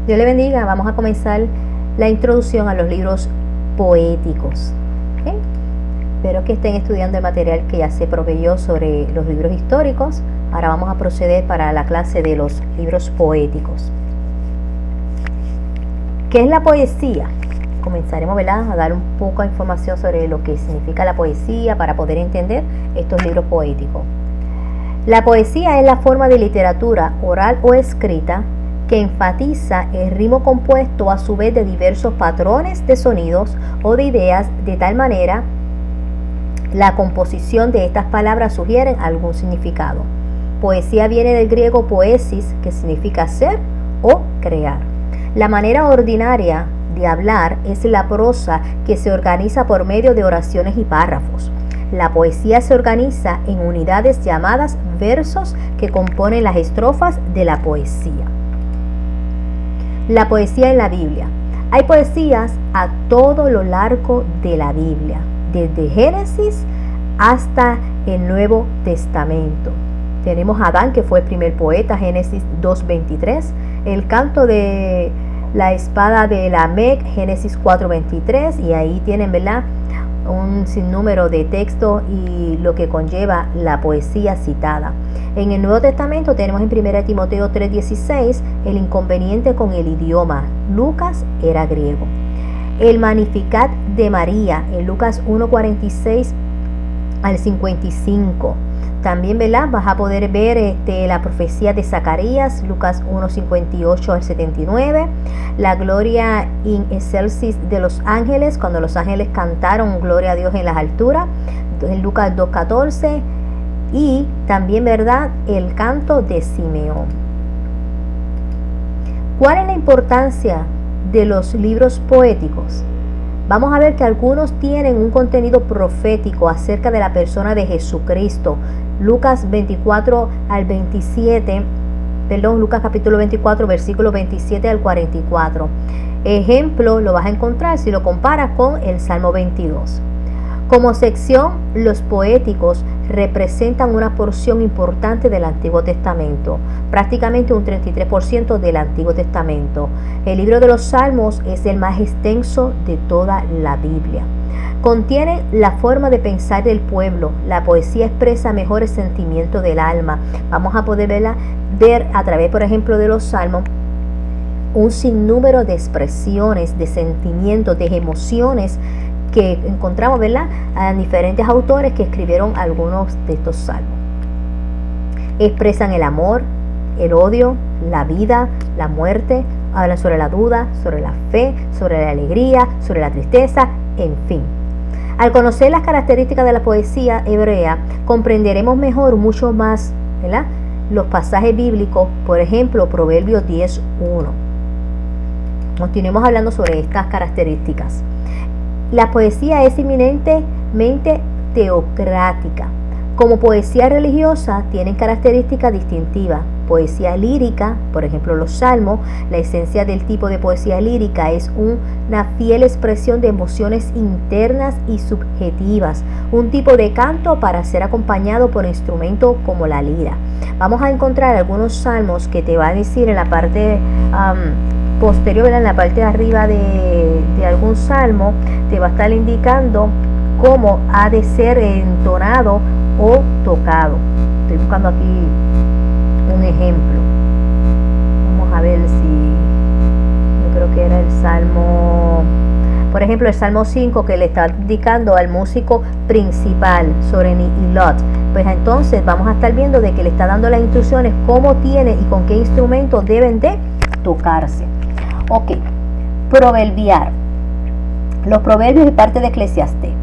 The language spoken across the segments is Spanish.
Dios le bendiga. Vamos a comenzar la introducción a los libros poéticos. ¿Okay? Espero que estén estudiando el material que ya se proveyó sobre los libros históricos. Ahora vamos a proceder para la clase de los libros poéticos. ¿Qué es la poesía? Comenzaremos, ¿verdad?, a dar un poco de información sobre lo que significa la poesía para poder entender estos libros poéticos. La poesía es la forma de literatura oral o escrita que enfatiza el ritmo compuesto a su vez de diversos patrones de sonidos o de ideas, de tal manera la composición de estas palabras sugiere algún significado. Poesía viene del griego poesis, que significa ser o crear. La manera ordinaria de hablar es la prosa, que se organiza por medio de oraciones y párrafos. La poesía se organiza en unidades llamadas versos, que componen las estrofas de la poesía. La poesía en la Biblia. Hay poesías a todo lo largo de la Biblia, desde Génesis hasta el Nuevo Testamento. Tenemos a Adán, que fue el primer poeta, Génesis 2:23. El canto de la espada de Lamec, Génesis 4:23. Y ahí tienen, ¿verdad?, un sinnúmero de textos y lo que conlleva la poesía citada. En el Nuevo Testamento tenemos en 1 Timoteo 3:16 el inconveniente con el idioma. Lucas era griego. El Magnificat de María en Lucas 1:46 al 55. También, ¿verdad?, vas a poder ver la profecía de Zacarías, Lucas 1:58 al 79. La gloria in excelsis de los ángeles, cuando los ángeles cantaron gloria a Dios en las alturas, en Lucas 2:14. Y también, ¿verdad?, el canto de Simeón. ¿Cuál es la importancia de los libros poéticos? Vamos a ver que algunos tienen un contenido profético acerca de la persona de Jesucristo. Lucas 24 al 27, Lucas capítulo 24, versículo 27 al 44. Ejemplo lo vas a encontrar si lo comparas con el Salmo 22. Como sección, los poéticos representan una porción importante del Antiguo Testamento, prácticamente un 33% del Antiguo Testamento. El libro de los Salmos es el más extenso de toda la Biblia. Contiene la forma de pensar del pueblo. La poesía expresa mejores sentimientos del alma. Vamos a poder ver a través, por ejemplo, de los Salmos, un sinnúmero de expresiones, de sentimientos, de emociones que encontramos, ¿verdad?, a diferentes autores que escribieron algunos de estos salmos. Expresan el amor, el odio, la vida, la muerte, hablan sobre la duda, sobre la fe, sobre la alegría, sobre la tristeza, en fin. Al conocer las características de la poesía hebrea, comprenderemos mejor mucho más, ¿verdad?, los pasajes bíblicos, por ejemplo, Proverbios 10:1. Continuemos hablando sobre estas características. La poesía es eminentemente teocrática. Como poesía religiosa, tienen características distintivas. Poesía lírica, por ejemplo los salmos, la esencia del tipo de poesía lírica es una fiel expresión de emociones internas y subjetivas, un tipo de canto para ser acompañado por instrumentos como la lira. Vamos a encontrar algunos salmos que te va a decir en la parte posterior, en la parte de arriba de algún salmo, te va a estar indicando cómo ha de ser entonado o tocado. Estoy buscando aquí un ejemplo. Vamos a ver si, yo creo que era el salmo, por ejemplo el salmo 5, que le está indicando al músico principal sobre Nihilot. Pues entonces vamos a estar viendo de que le está dando las instrucciones cómo tiene y con qué instrumentos deben de tocarse. Ok, proverbiar. Los proverbios y parte de Eclesiastés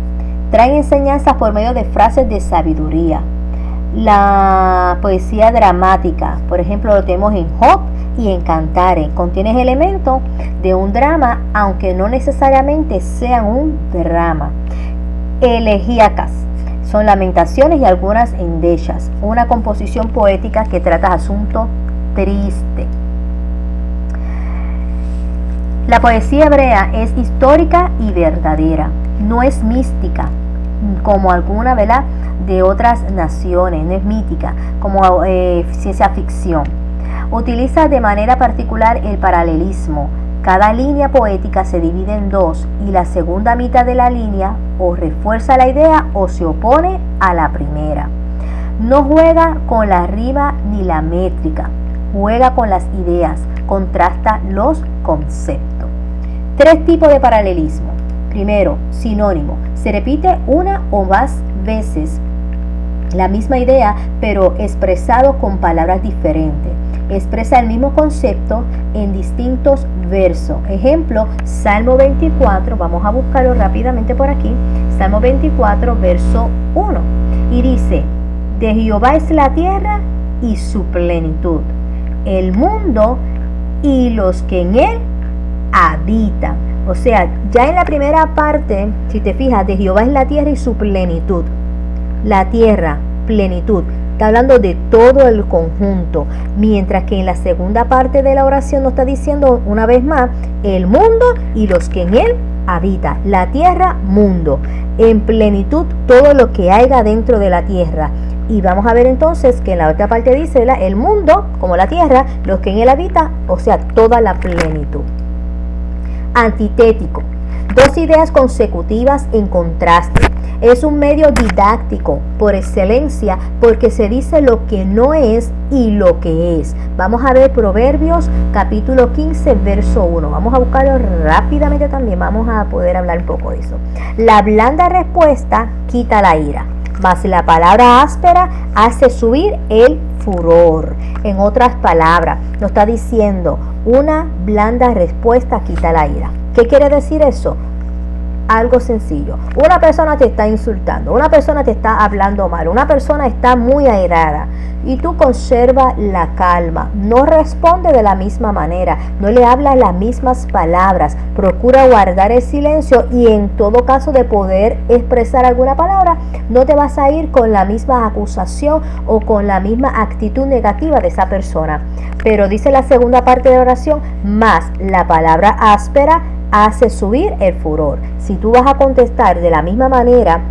traen enseñanzas por medio de frases de sabiduría. La poesía dramática, por ejemplo, lo tenemos en Job y en Cantares. Contiene elementos de un drama, aunque no necesariamente sean un drama. Elegíacas son lamentaciones y algunas endechas, una composición poética que trata asuntos tristes. La poesía hebrea es histórica y verdadera, no es mística como alguna, ¿verdad?, de otras naciones, no es mítica como ciencia ficción. Utiliza de manera particular el paralelismo. Cada línea poética se divide en dos y la segunda mitad de la línea o refuerza la idea o se opone a la primera. No juega con la rima ni la métrica, juega con las ideas, contrasta los conceptos. 3 tipos de paralelismo. Primero, sinónimo. Se repite una o más veces la misma idea, pero expresado con palabras diferentes. Expresa el mismo concepto en distintos versos. Ejemplo, Salmo 24, vamos a buscarlo rápidamente por aquí. Salmo 24, verso 1. Y dice, de Jehová es la tierra y su plenitud, el mundo y los que en él habitan. O sea, ya en la primera parte, si te fijas, de Jehová es la tierra y su plenitud. La tierra, plenitud. Está hablando de todo el conjunto. Mientras que en la segunda parte de la oración nos está diciendo una vez más, el mundo y los que en él habitan. La tierra, mundo. En plenitud, todo lo que haya dentro de la tierra. Y vamos a ver entonces que en la otra parte dice, ¿verdad?, el mundo, como la tierra, los que en él habitan, o sea, toda la plenitud. Antitético. 2 ideas consecutivas en contraste. Es un medio didáctico por excelencia porque se dice lo que no es y lo que es. Vamos a ver Proverbios capítulo 15 verso 1. Vamos a buscarlo rápidamente también. Vamos a poder hablar un poco de eso. La blanda respuesta quita la ira, mas la palabra áspera hace subir el furor. En otras palabras, nos está diciendo una blanda respuesta quita la ira. ¿Qué quiere decir eso? Algo sencillo. Una persona te está insultando, una persona te está hablando mal, una persona está muy airada y tú conservas la calma, no responde de la misma manera, no le hablas las mismas palabras, procura guardar el silencio y en todo caso de poder expresar alguna palabra, no te vas a ir con la misma acusación o con la misma actitud negativa de esa persona. Pero dice la segunda parte de la oración, más la palabra áspera hace subir el furor. Si tú vas a contestar de la misma manera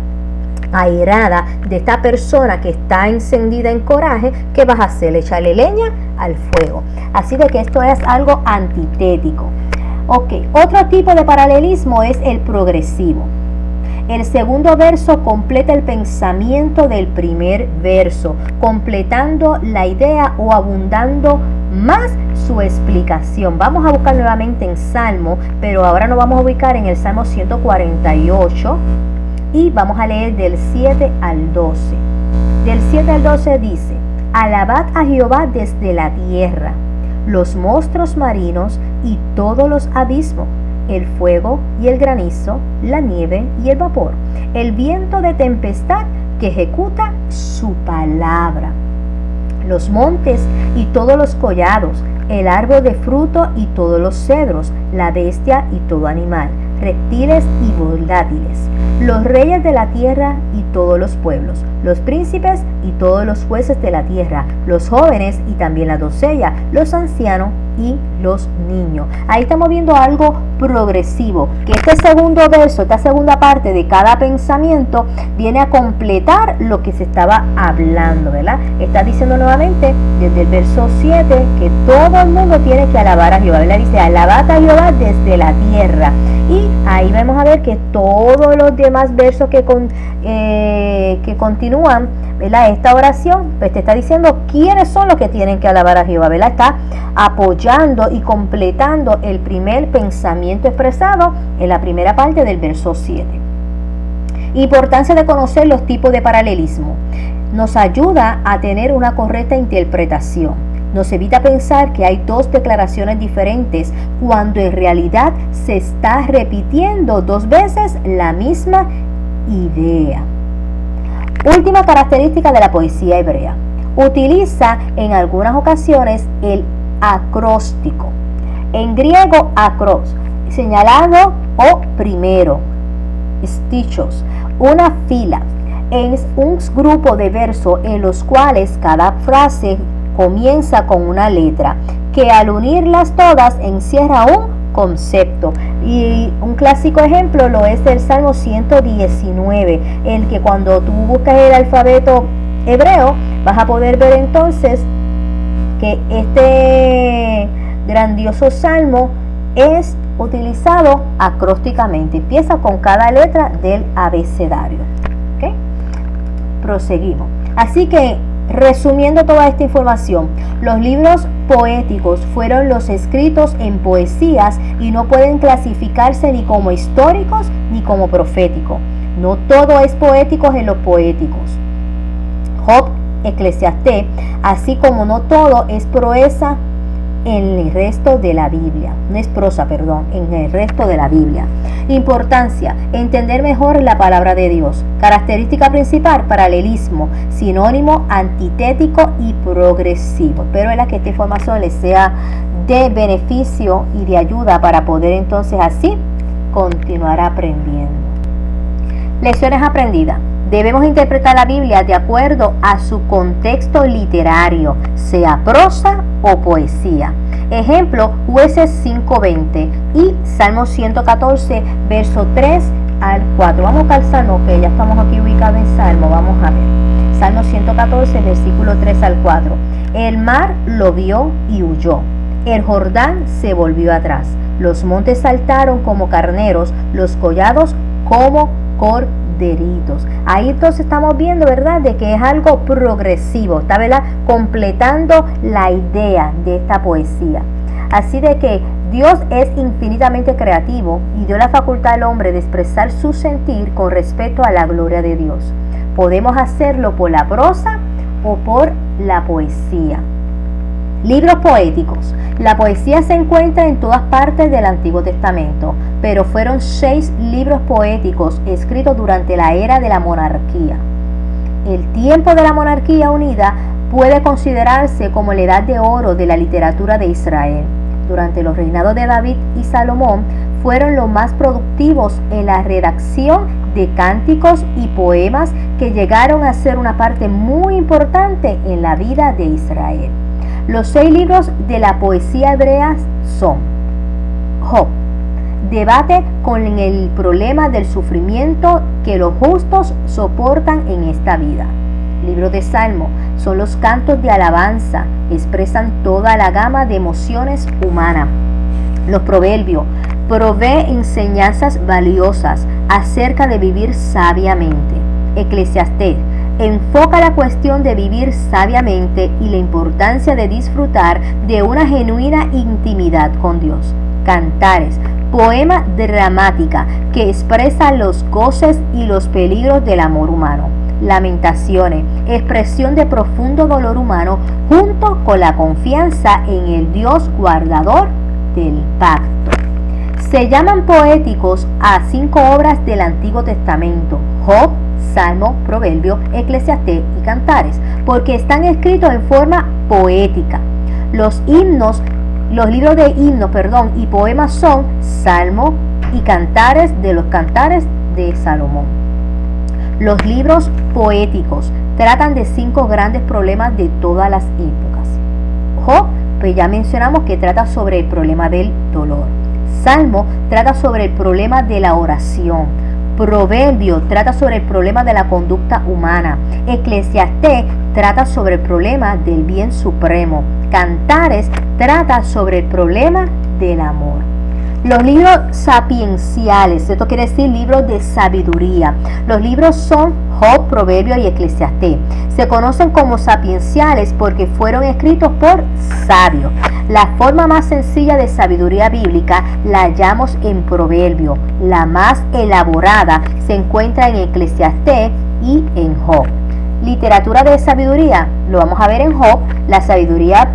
airada de esta persona que está encendida en coraje, ¿qué vas a hacer? Echarle leña al fuego. Así de que esto es algo antitético. Ok, otro tipo de paralelismo es el progresivo. El segundo verso completa el pensamiento del primer verso, completando la idea o abundando más su explicación. Vamos a buscar nuevamente en Salmo, pero ahora nos vamos a ubicar en el Salmo 148 y vamos a leer del 7 al 12. Del 7 al 12 dice, alabad a Jehová desde la tierra, los monstruos marinos y todos los abismos, el fuego y el granizo, la nieve y el vapor, el viento de tempestad que ejecuta su palabra, los montes y todos los collados, el árbol de fruto y todos los cedros, la bestia y todo animal, reptiles y volátiles, los reyes de la tierra y todos los pueblos, los príncipes y todos los jueces de la tierra, los jóvenes y también la doncella, los ancianos y los niños. Ahí estamos viendo algo progresivo, que este segundo verso, esta segunda parte de cada pensamiento viene a completar lo que se estaba hablando, ¿verdad? Está diciendo nuevamente desde el verso 7 que todo el mundo tiene que alabar a Jehová, ¿verdad? Dice, alabad a Jehová desde la tierra. Y ahí vamos a ver que todos los demás versos que continúan, ¿verdad?, esta oración, pues te está diciendo quiénes son los que tienen que alabar a Jehová, ¿verdad? Está apoyando y completando el primer pensamiento expresado en la primera parte del verso 7. Importancia de conocer los tipos de paralelismo. Nos ayuda a tener una correcta interpretación. Nos evita pensar que hay 2 declaraciones diferentes cuando en realidad se está repitiendo 2 veces la misma idea. Última característica de la poesía hebrea. Utiliza en algunas ocasiones el acróstico. En griego, acros, señalado o primero. Stichos, una fila. Es un grupo de versos en los cuales cada frase comienza con una letra que al unirlas todas encierra un concepto. Y un clásico ejemplo lo es el Salmo 119, el que cuando tú buscas el alfabeto hebreo vas a poder ver entonces que este grandioso salmo es utilizado acrósticamente. Empieza con cada letra del abecedario. ¿Okay? Proseguimos. Así que, resumiendo toda esta información, los libros poéticos fueron los escritos en poesías y no pueden clasificarse ni como históricos ni como proféticos. No todo es poético en los poéticos. Job, Eclesiastés, así como no todo es proeza en el resto de la Biblia. No es prosa, perdón, en el resto de la Biblia. Importancia: entender mejor la palabra de Dios. Característica principal: paralelismo, sinónimo, antitético y progresivo. Espero que esta información les sea de beneficio y de ayuda para poder entonces así continuar aprendiendo. Lecciones aprendidas. Debemos interpretar la Biblia de acuerdo a su contexto literario, sea prosa o poesía. Ejemplo, Jueces 5:20 y Salmo 114, verso 3 al 4. Vamos al Salmo, que ya estamos aquí ubicados en Salmo. Vamos a ver. Salmo 114, versículo 3 al 4. El mar lo vio y huyó. El Jordán se volvió atrás. Los montes saltaron como carneros, los collados como corderitos. Ahí entonces estamos viendo, ¿verdad?, de que es algo progresivo, está, ¿verdad?, completando la idea de esta poesía. Así de que Dios es infinitamente creativo y dio la facultad al hombre de expresar su sentir con respecto a la gloria de Dios. Podemos hacerlo por la prosa o por la poesía. Libros poéticos. La poesía se encuentra en todas partes del Antiguo Testamento, pero fueron 6 libros poéticos escritos durante la era de la monarquía. El tiempo de la monarquía unida puede considerarse como la edad de oro de la literatura de Israel. Durante los reinados de David y Salomón fueron los más productivos en la redacción de cánticos y poemas que llegaron a ser una parte muy importante en la vida de Israel. Los 6 libros de la poesía hebrea son: Job, debate con el problema del sufrimiento que los justos soportan en esta vida. Libro de Salmo, son los cantos de alabanza, expresan toda la gama de emociones humanas. Los Proverbios, provee enseñanzas valiosas acerca de vivir sabiamente. Eclesiastés, enfoca la cuestión de vivir sabiamente y la importancia de disfrutar de una genuina intimidad con Dios. Cantares, poema dramática que expresa los goces y los peligros del amor humano. Lamentaciones, expresión de profundo dolor humano junto con la confianza en el Dios guardador del pacto. Se llaman poéticos a 5 obras del Antiguo Testamento: Job, Salmo, Proverbio, Eclesiastés y Cantares, porque están escritos en forma poética. Los libros de himnos, y poemas son Salmo y Cantares de los Cantares de Salomón. Los libros poéticos tratan de 5 grandes problemas de todas las épocas. Job, pues ya mencionamos que trata sobre el problema del dolor. Salmo trata sobre el problema de la oración. Proverbio trata sobre el problema de la conducta humana. Eclesiastés trata sobre el problema del bien supremo. Cantares trata sobre el problema del amor. Los libros sapienciales, esto quiere decir libros de sabiduría. Los libros son Job, Proverbio y Eclesiastés. Se conocen como sapienciales porque fueron escritos por sabios. La forma más sencilla de sabiduría bíblica la hallamos en Proverbio. La más elaborada se encuentra en Eclesiastés y en Job. Literatura de sabiduría, lo vamos a ver en Job, la sabiduría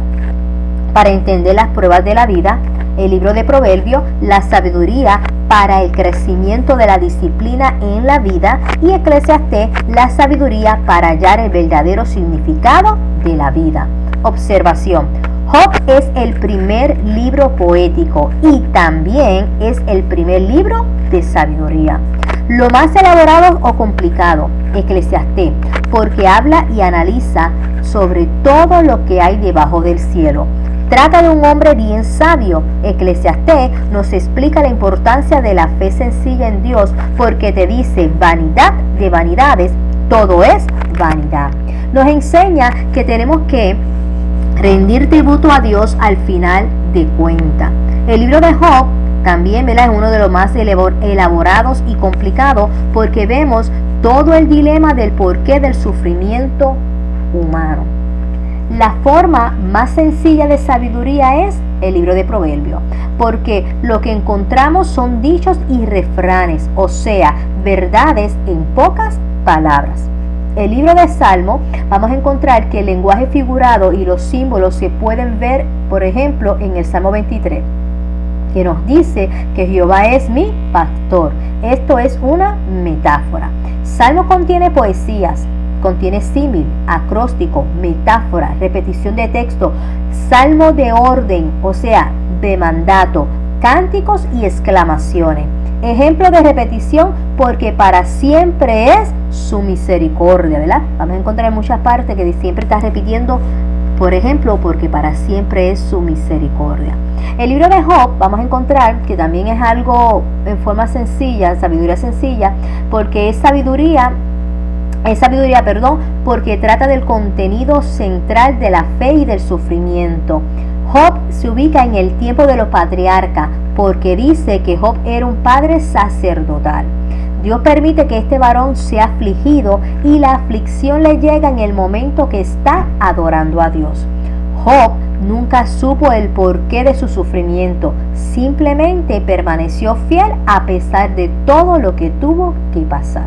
para entender las pruebas de la vida. El libro de Proverbios, la sabiduría para el crecimiento de la disciplina en la vida, y Eclesiastés, la sabiduría para hallar el verdadero significado de la vida. Observación: Job es el primer libro poético y también es el primer libro de sabiduría. Lo más elaborado o complicado, Eclesiastés, porque habla y analiza sobre todo lo que hay debajo del cielo. Trata de un hombre bien sabio. Eclesiastés nos explica la importancia de la fe sencilla en Dios, porque te dice: vanidad de vanidades, todo es vanidad. Nos enseña que tenemos que rendir tributo a Dios al final de cuentas. El libro de Job también, ¿verdad?, es uno de los más elaborados y complicados, porque vemos todo el dilema del porqué del sufrimiento humano. La forma más sencilla de sabiduría es el libro de Proverbios, porque lo que encontramos son dichos y refranes, o sea, verdades en pocas palabras. El libro de Salmo, vamos a encontrar que el lenguaje figurado y los símbolos se pueden ver, por ejemplo, en el Salmo 23, que nos dice que Jehová es mi pastor. Esto es una metáfora. Salmo contiene poesías, contiene símil, acróstico, metáfora, repetición de texto, salmo de orden, o sea, de mandato, cánticos y exclamaciones. Ejemplo de repetición, porque para siempre es su misericordia, ¿verdad? Vamos a encontrar en muchas partes que siempre está repitiendo, por ejemplo, porque para siempre es su misericordia. El libro de Job, vamos a encontrar que también es algo en forma sencilla, sabiduría sencilla, porque es sabiduría, porque trata del contenido central de la fe y del sufrimiento. Job se ubica en el tiempo de los patriarcas, porque dice que Job era un padre sacerdotal. Dios permite que este varón sea afligido y la aflicción le llega en el momento que está adorando a Dios. Job nunca supo el porqué de su sufrimiento, simplemente permaneció fiel a pesar de todo lo que tuvo que pasar.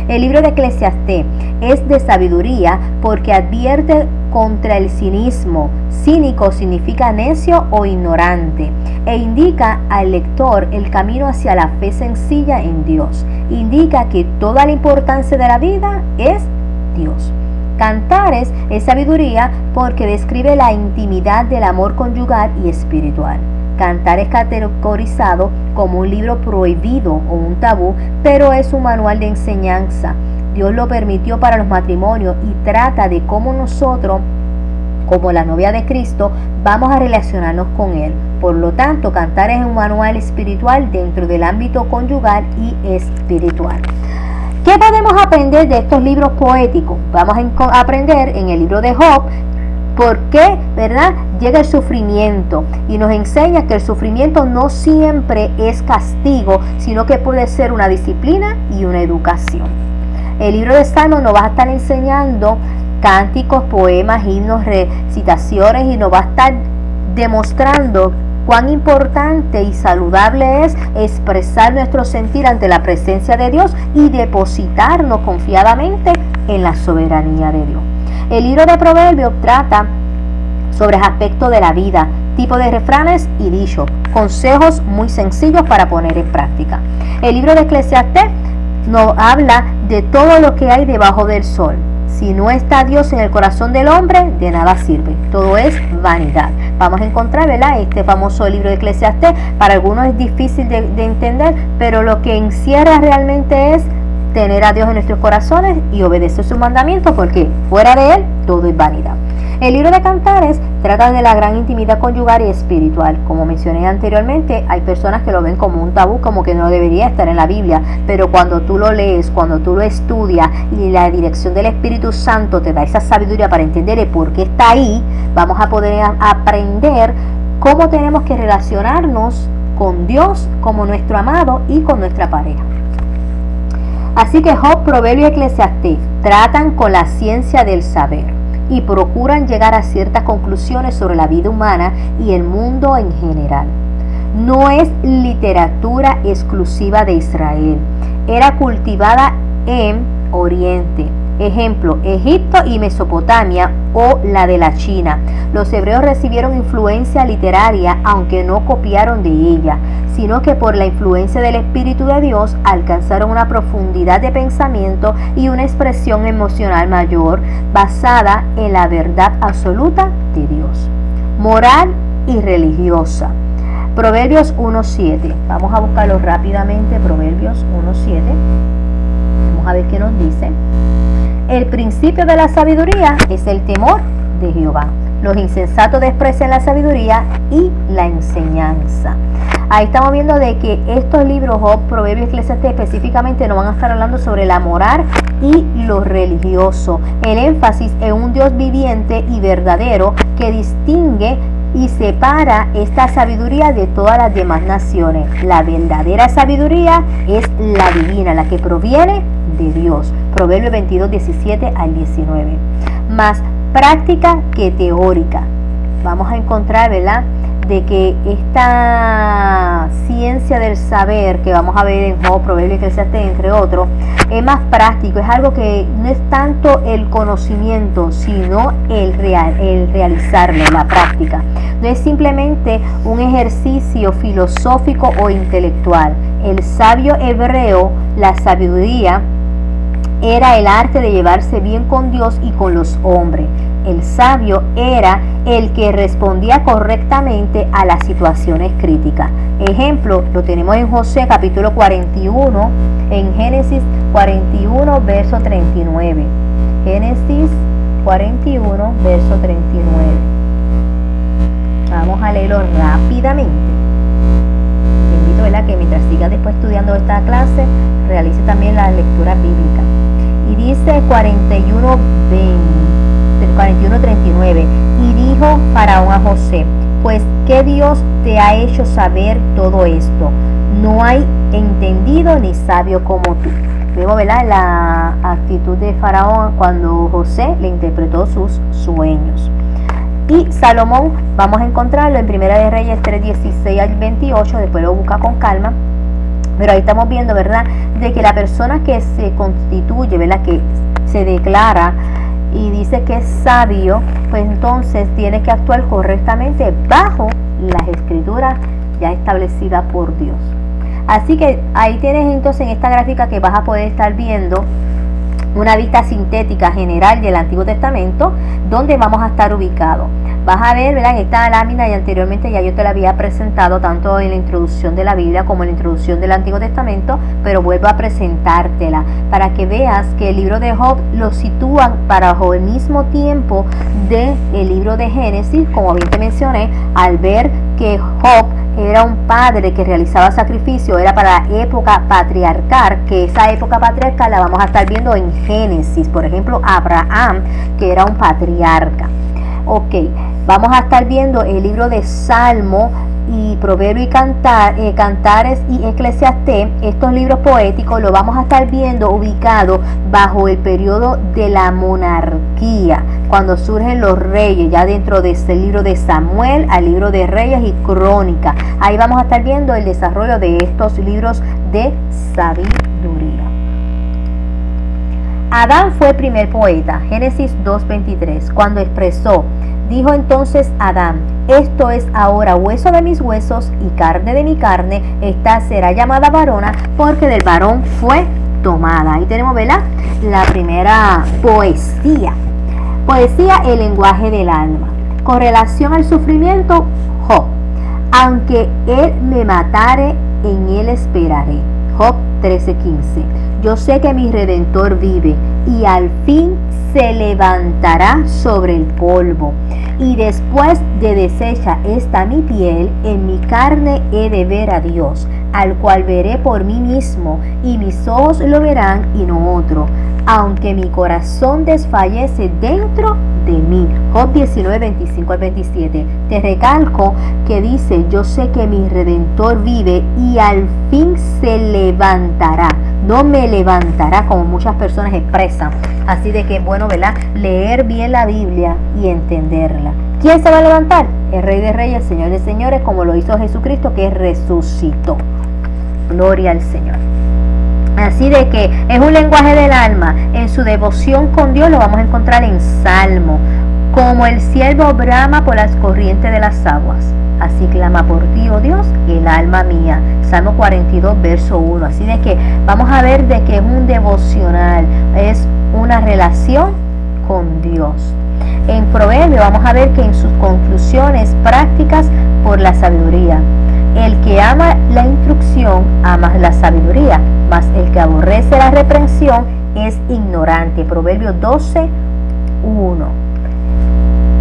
El libro de Eclesiastés es de sabiduría porque advierte contra el cinismo. Cínico significa necio o ignorante, e indica al lector el camino hacia la fe sencilla en Dios. Indica que toda la importancia de la vida es Dios. Cantares es sabiduría porque describe la intimidad del amor conyugal y espiritual. Cantar es categorizado como un libro prohibido o un tabú, pero es un manual de enseñanza. Dios lo permitió para los matrimonios y trata de cómo nosotros, como la novia de Cristo, vamos a relacionarnos con Él. Por lo tanto, Cantar es un manual espiritual dentro del ámbito conyugal y espiritual. ¿Qué podemos aprender de estos libros poéticos? Vamos a aprender en el libro de Job por qué, ¿verdad?, llega el sufrimiento, y nos enseña que el sufrimiento no siempre es castigo, sino que puede ser una disciplina y una educación. El libro de Salmos nos va a estar enseñando cánticos, poemas, himnos, recitaciones, y nos va a estar demostrando cuán importante y saludable es expresar nuestro sentir ante la presencia de Dios y depositarnos confiadamente en la soberanía de Dios. El libro de Proverbios trata sobre aspectos de la vida, tipo de refranes y dichos, consejos muy sencillos para poner en práctica. El libro de Eclesiastés nos habla de todo lo que hay debajo del sol. Si no está Dios en el corazón del hombre, de nada sirve. Todo es vanidad. Vamos a encontrar, ¿verdad?, este famoso libro de Eclesiastés. Para algunos es difícil de entender, pero lo que encierra realmente es tener a Dios en nuestros corazones y obedecer sus mandamientos, porque fuera de Él todo es vanidad. El libro de Cantares trata de la gran intimidad conyugal y espiritual. Como mencioné anteriormente, hay personas que lo ven como un tabú, como que no debería estar en la Biblia, pero cuando tú lo lees, cuando tú lo estudias y la dirección del Espíritu Santo te da esa sabiduría para entender el por qué está ahí, vamos a poder aprender cómo tenemos que relacionarnos con Dios como nuestro amado y con nuestra pareja. Así que Job, Proverbios y Eclesiastés tratan con la ciencia del saber y procuran llegar a ciertas conclusiones sobre la vida humana y el mundo en general. No es literatura exclusiva de Israel, era cultivada en Oriente. Ejemplo, Egipto y Mesopotamia, o la de la China. Los hebreos recibieron influencia literaria, aunque no copiaron de ella, sino que por la influencia del Espíritu de Dios alcanzaron una profundidad de pensamiento y una expresión emocional mayor, basada en la verdad absoluta de Dios. Moral y religiosa. Proverbios 1:7. Vamos a buscarlo rápidamente. Proverbios 1:7. Vamos a ver qué nos dice. El principio de la sabiduría es el temor de Jehová. Los insensatos desprecian la sabiduría y la enseñanza. Ahí estamos viendo de que estos libros, Job, Proverbios, Eclesiastés específicamente, nos van a estar hablando sobre la moral y lo religioso. El énfasis en un Dios viviente y verdadero que distingue y separa esta sabiduría de todas las demás naciones. La verdadera sabiduría es la divina, la que proviene de Dios. Proverbios 22, 17 al 19. Más práctica que teórica. Vamos a encontrar, ¿verdad?, de que esta ciencia del saber que vamos a ver en Job, Proverbios, Eclesiastés, entre otros, es más práctico, es algo que no es tanto el conocimiento, sino el realizarlo, la práctica. No es simplemente un ejercicio filosófico o intelectual. El sabio hebreo, la sabiduría, era el arte de llevarse bien con Dios y con los hombres. El sabio era el que respondía correctamente a las situaciones críticas. Ejemplo, lo tenemos en José capítulo 41, en Génesis 41, verso 39. Génesis 41, verso 39. Vamos a leerlo rápidamente. Te invito, ¿verdad?, que mientras sigas después estudiando esta clase, realice también la lectura bíblica. Y dice 41:39, y dijo Faraón a José: pues ¿qué Dios te ha hecho saber todo esto? No hay entendido ni sabio como tú. Vemos, ¿verdad?, la actitud de Faraón cuando José le interpretó sus sueños. Y Salomón, vamos a encontrarlo en Primera de Reyes 3:16 al 28, después lo busca con calma. Pero ahí estamos viendo, ¿verdad?, de que la persona que se constituye, ¿verdad?, que se declara y dice que es sabio, pues entonces tiene que actuar correctamente bajo las escrituras ya establecidas por Dios. Así que ahí tienes entonces en esta gráfica que vas a poder estar viendo una vista sintética general del Antiguo Testamento, donde vamos a estar ubicados. Vas a ver, ¿verdad?, en esta lámina, y anteriormente ya yo te la había presentado tanto en la introducción de la Biblia como en la introducción del Antiguo Testamento, pero vuelvo a presentártela para que veas que el libro de Job lo sitúan bajo el mismo tiempo del libro de Génesis, como bien te mencioné, al ver que Job era un padre que realizaba sacrificio, era para la época patriarcal, que esa época patriarcal la vamos a estar viendo en Génesis. Por ejemplo, Abraham, que era un patriarca. Ok, vamos a estar viendo el libro de Salmo y Proverbio y Cantares y Eclesiastés. Estos libros poéticos lo vamos a estar viendo ubicados bajo el periodo de la monarquía, cuando surgen los reyes, ya dentro de este libro de Samuel al libro de Reyes y Crónica. Ahí vamos a estar viendo el desarrollo de estos libros de sabiduría. Adán fue el primer poeta, Génesis 2:23, cuando expresó: dijo entonces Adán: esto es ahora hueso de mis huesos y carne de mi carne, esta será llamada varona, porque del varón fue tomada. Ahí tenemos, ¿verdad?, la primera poesía. Poesía, el lenguaje del alma. Con relación al sufrimiento, Job: aunque él me matare, en él esperaré. Job 13:15. Yo sé que mi Redentor vive y al fin se levantará sobre el polvo. Y después de deshecha esta mi piel, en mi carne he de ver a Dios, al cual veré por mí mismo, y mis ojos lo verán y no otro, aunque mi corazón desfallece dentro de mí. Job 19:25 al 27. Te recalco que dice: yo sé que mi Redentor vive y al fin se levantará. No me levantará, como muchas personas expresan. Así de que es bueno, ¿verdad?, leer bien la Biblia y entenderla. ¿Quién se va a levantar? El Rey de Reyes, Señor de Señores, como lo hizo Jesucristo, que resucitó. Gloria al Señor. Así de que es un lenguaje del alma. En su devoción con Dios lo vamos a encontrar en Salmo: como el ciervo brama por las corrientes de las aguas, así clama por ti, oh Dios, el alma mía. Salmo 42, verso 1. Así de que vamos a ver de que es un devocional, es una relación con Dios. En Proverbio vamos a ver que en sus conclusiones prácticas por la sabiduría: el que ama la instrucción ama la sabiduría, mas el que aborrece la reprensión es ignorante. Proverbios 12:1.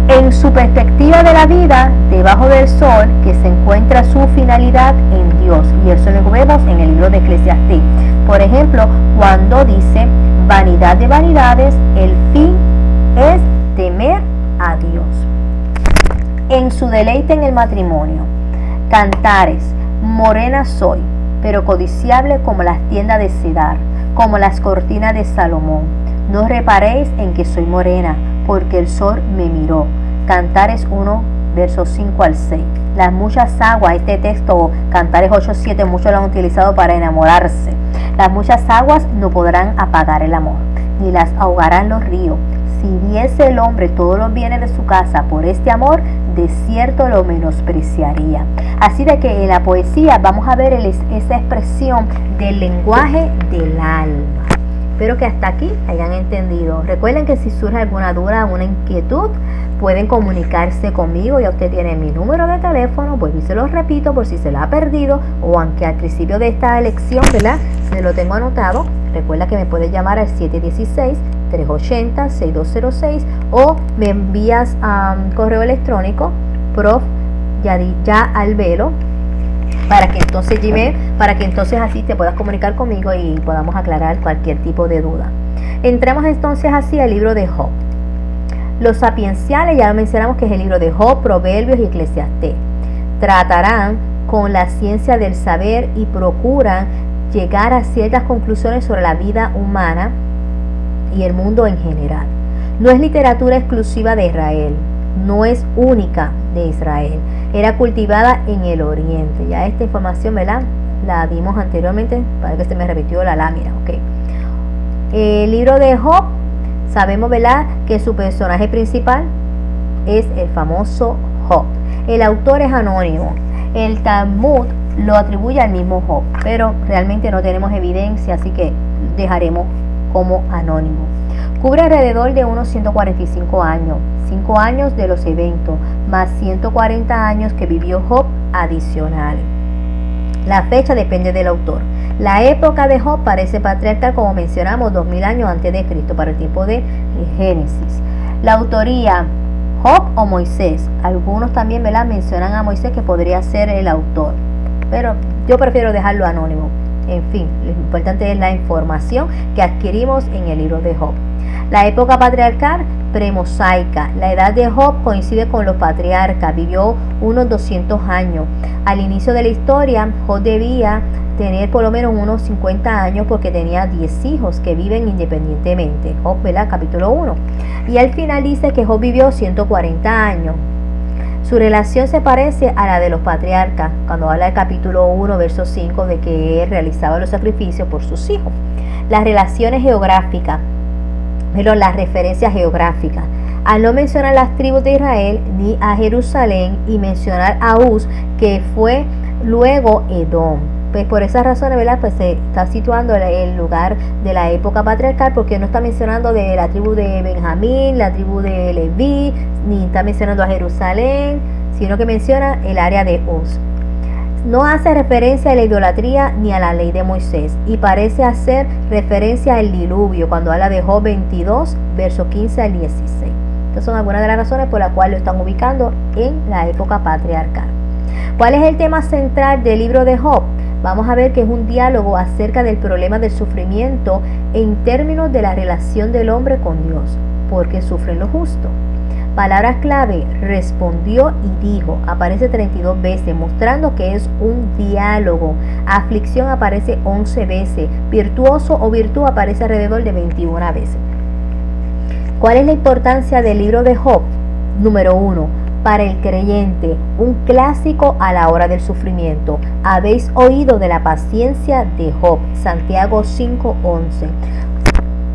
En su perspectiva de la vida debajo del sol, que se encuentra su finalidad en Dios, y eso lo vemos en el libro de Eclesiastés. Por ejemplo, cuando dice: vanidad de vanidades, el fin es temer a Dios. En su deleite en el matrimonio, Cantares: morena soy, pero codiciable como las tiendas de Cedar, como las cortinas de Salomón. No reparéis en que soy morena, porque el sol me miró. Cantares 1, versos 5 al 6. Las muchas aguas, este texto, Cantares 8:7, muchos lo han utilizado para enamorarse. Las muchas aguas no podrán apagar el amor, ni las ahogarán los ríos. Si diese el hombre todos los bienes de su casa por este amor, de cierto lo menospreciaría. Así de que en la poesía vamos a ver esa expresión del lenguaje del alma. Espero que hasta aquí hayan entendido. Recuerden que si surge alguna duda, alguna inquietud, pueden comunicarse conmigo. Ya usted tiene mi número de teléfono, vuelvo y se lo repito por si se lo ha perdido, o aunque al principio de esta lección, ¿verdad?, se lo tengo anotado. Recuerda que me puedes llamar al 716-380-6206 o me envías a correo electrónico prof.yadialvelo para que entonces Gmail, para que entonces así te puedas comunicar conmigo y podamos aclarar cualquier tipo de duda. Entremos entonces así al libro de Job. Los sapienciales, ya lo mencionamos, que es el libro de Job, Proverbios y Eclesiastés. Tratarán con la ciencia del saber y procuran llegar a ciertas conclusiones sobre la vida humana y el mundo en general. No es literatura exclusiva de Israel, no es única de Israel, era cultivada en el oriente. Ya esta información, ¿verdad?, la dimos anteriormente, para que se me repitió la lámina, ¿ok? El libro de Job, sabemos, ¿verdad?, que su personaje principal es el famoso Job. El autor es anónimo. El Talmud lo atribuye al mismo Job, pero realmente no tenemos evidencia, así que dejaremos como anónimo. Cubre alrededor de unos 145 años, 5 años de los eventos, más 140 años que vivió Job adicionales. La fecha depende del autor. La época de Job parece patriarcal, como mencionamos, 2000 años antes de Cristo, para el tiempo de Génesis. La autoría: Job o Moisés. Algunos también, ¿verdad?, mencionan a Moisés, que podría ser el autor, pero yo prefiero dejarlo anónimo. En fin, lo importante es la información que adquirimos en el libro de Job. La época patriarcal premosaica. La edad de Job coincide con los patriarcas, vivió unos 200 años. Al inicio de la historia, Job debía tener por lo menos unos 50 años porque tenía 10 hijos que viven independientemente. Job, ¿verdad?, capítulo 1. Y al final dice que Job vivió 140 años. Su relación se parece a la de los patriarcas, cuando habla del capítulo 1, verso 5, de que él realizaba los sacrificios por sus hijos. Las relaciones geográficas, pero las referencias geográficas. Al no mencionar las tribus de Israel ni a Jerusalén y mencionar a Uz, que fue luego Edom. Pues por esas razones, ¿verdad?, pues se está situando el lugar de la época patriarcal, porque no está mencionando de la tribu de Benjamín, la tribu de Leví, ni está mencionando a Jerusalén, sino que menciona el área de Uz. No hace referencia a la idolatría ni a la ley de Moisés, y parece hacer referencia al diluvio cuando habla de Job 22, verso 15 al 16. Estas son algunas de las razones por las cuales lo están ubicando en la época patriarcal. ¿Cuál es el tema central del libro de Job? Vamos a ver que es un diálogo acerca del problema del sufrimiento en términos de la relación del hombre con Dios, porque sufren lo justo. Palabras clave: respondió y dijo, aparece 32 veces, mostrando que es un diálogo. Aflicción aparece 11 veces, virtuoso o virtud aparece alrededor de 21 veces. ¿Cuál es la importancia del libro de Job? Número 1. Para el creyente, un clásico a la hora del sufrimiento. Habéis oído de la paciencia de Job, Santiago 5:11.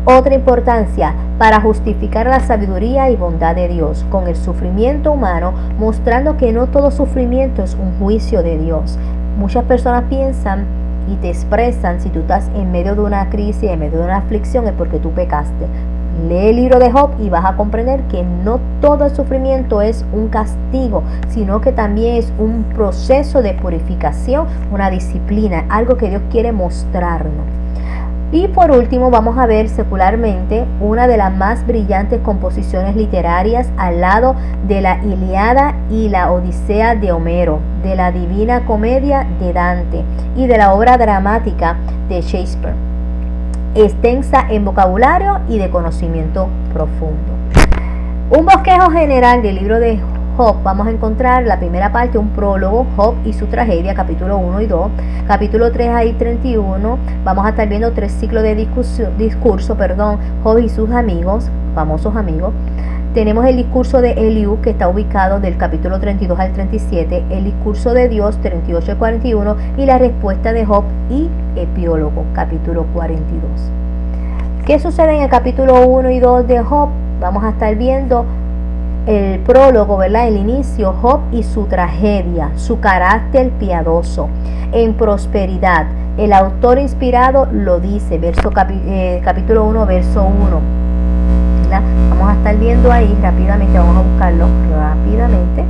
Otra importancia: para justificar la sabiduría y bondad de Dios con el sufrimiento humano, mostrando que no todo sufrimiento es un juicio de Dios. Muchas personas piensan y te expresan: si tú estás en medio de una crisis, en medio de una aflicción, es porque tú pecaste. Lee el libro de Job y vas a comprender que no todo el sufrimiento es un castigo, sino que también es un proceso de purificación, una disciplina, algo que Dios quiere mostrarnos. Y por último vamos a ver secularmente una de las más brillantes composiciones literarias al lado de la Ilíada y la Odisea de Homero, de la Divina Comedia de Dante y de la obra dramática de Shakespeare, extensa en vocabulario y de conocimiento profundo. Un bosquejo general del libro de Job, vamos a encontrar la primera parte, un prólogo, Job y su tragedia, capítulo 1 y 2, capítulo 3 y 31, vamos a estar viendo 3 ciclos de discurso, Job y sus amigos, famosos amigos. Tenemos el discurso de Eliú, que está ubicado del capítulo 32 al 37, el discurso de Dios, 38 al 41, y la respuesta de Job y epiólogo, capítulo 42. ¿Qué sucede en el capítulo 1 y 2 de Job? Vamos a estar viendo el prólogo, ¿verdad? El inicio, Job y su tragedia, su carácter piadoso, en prosperidad. El autor inspirado lo dice, capítulo 1, verso 1. ¿Verdad? Vamos a estar viendo ahí rápidamente, vamos a buscarlo rápidamente.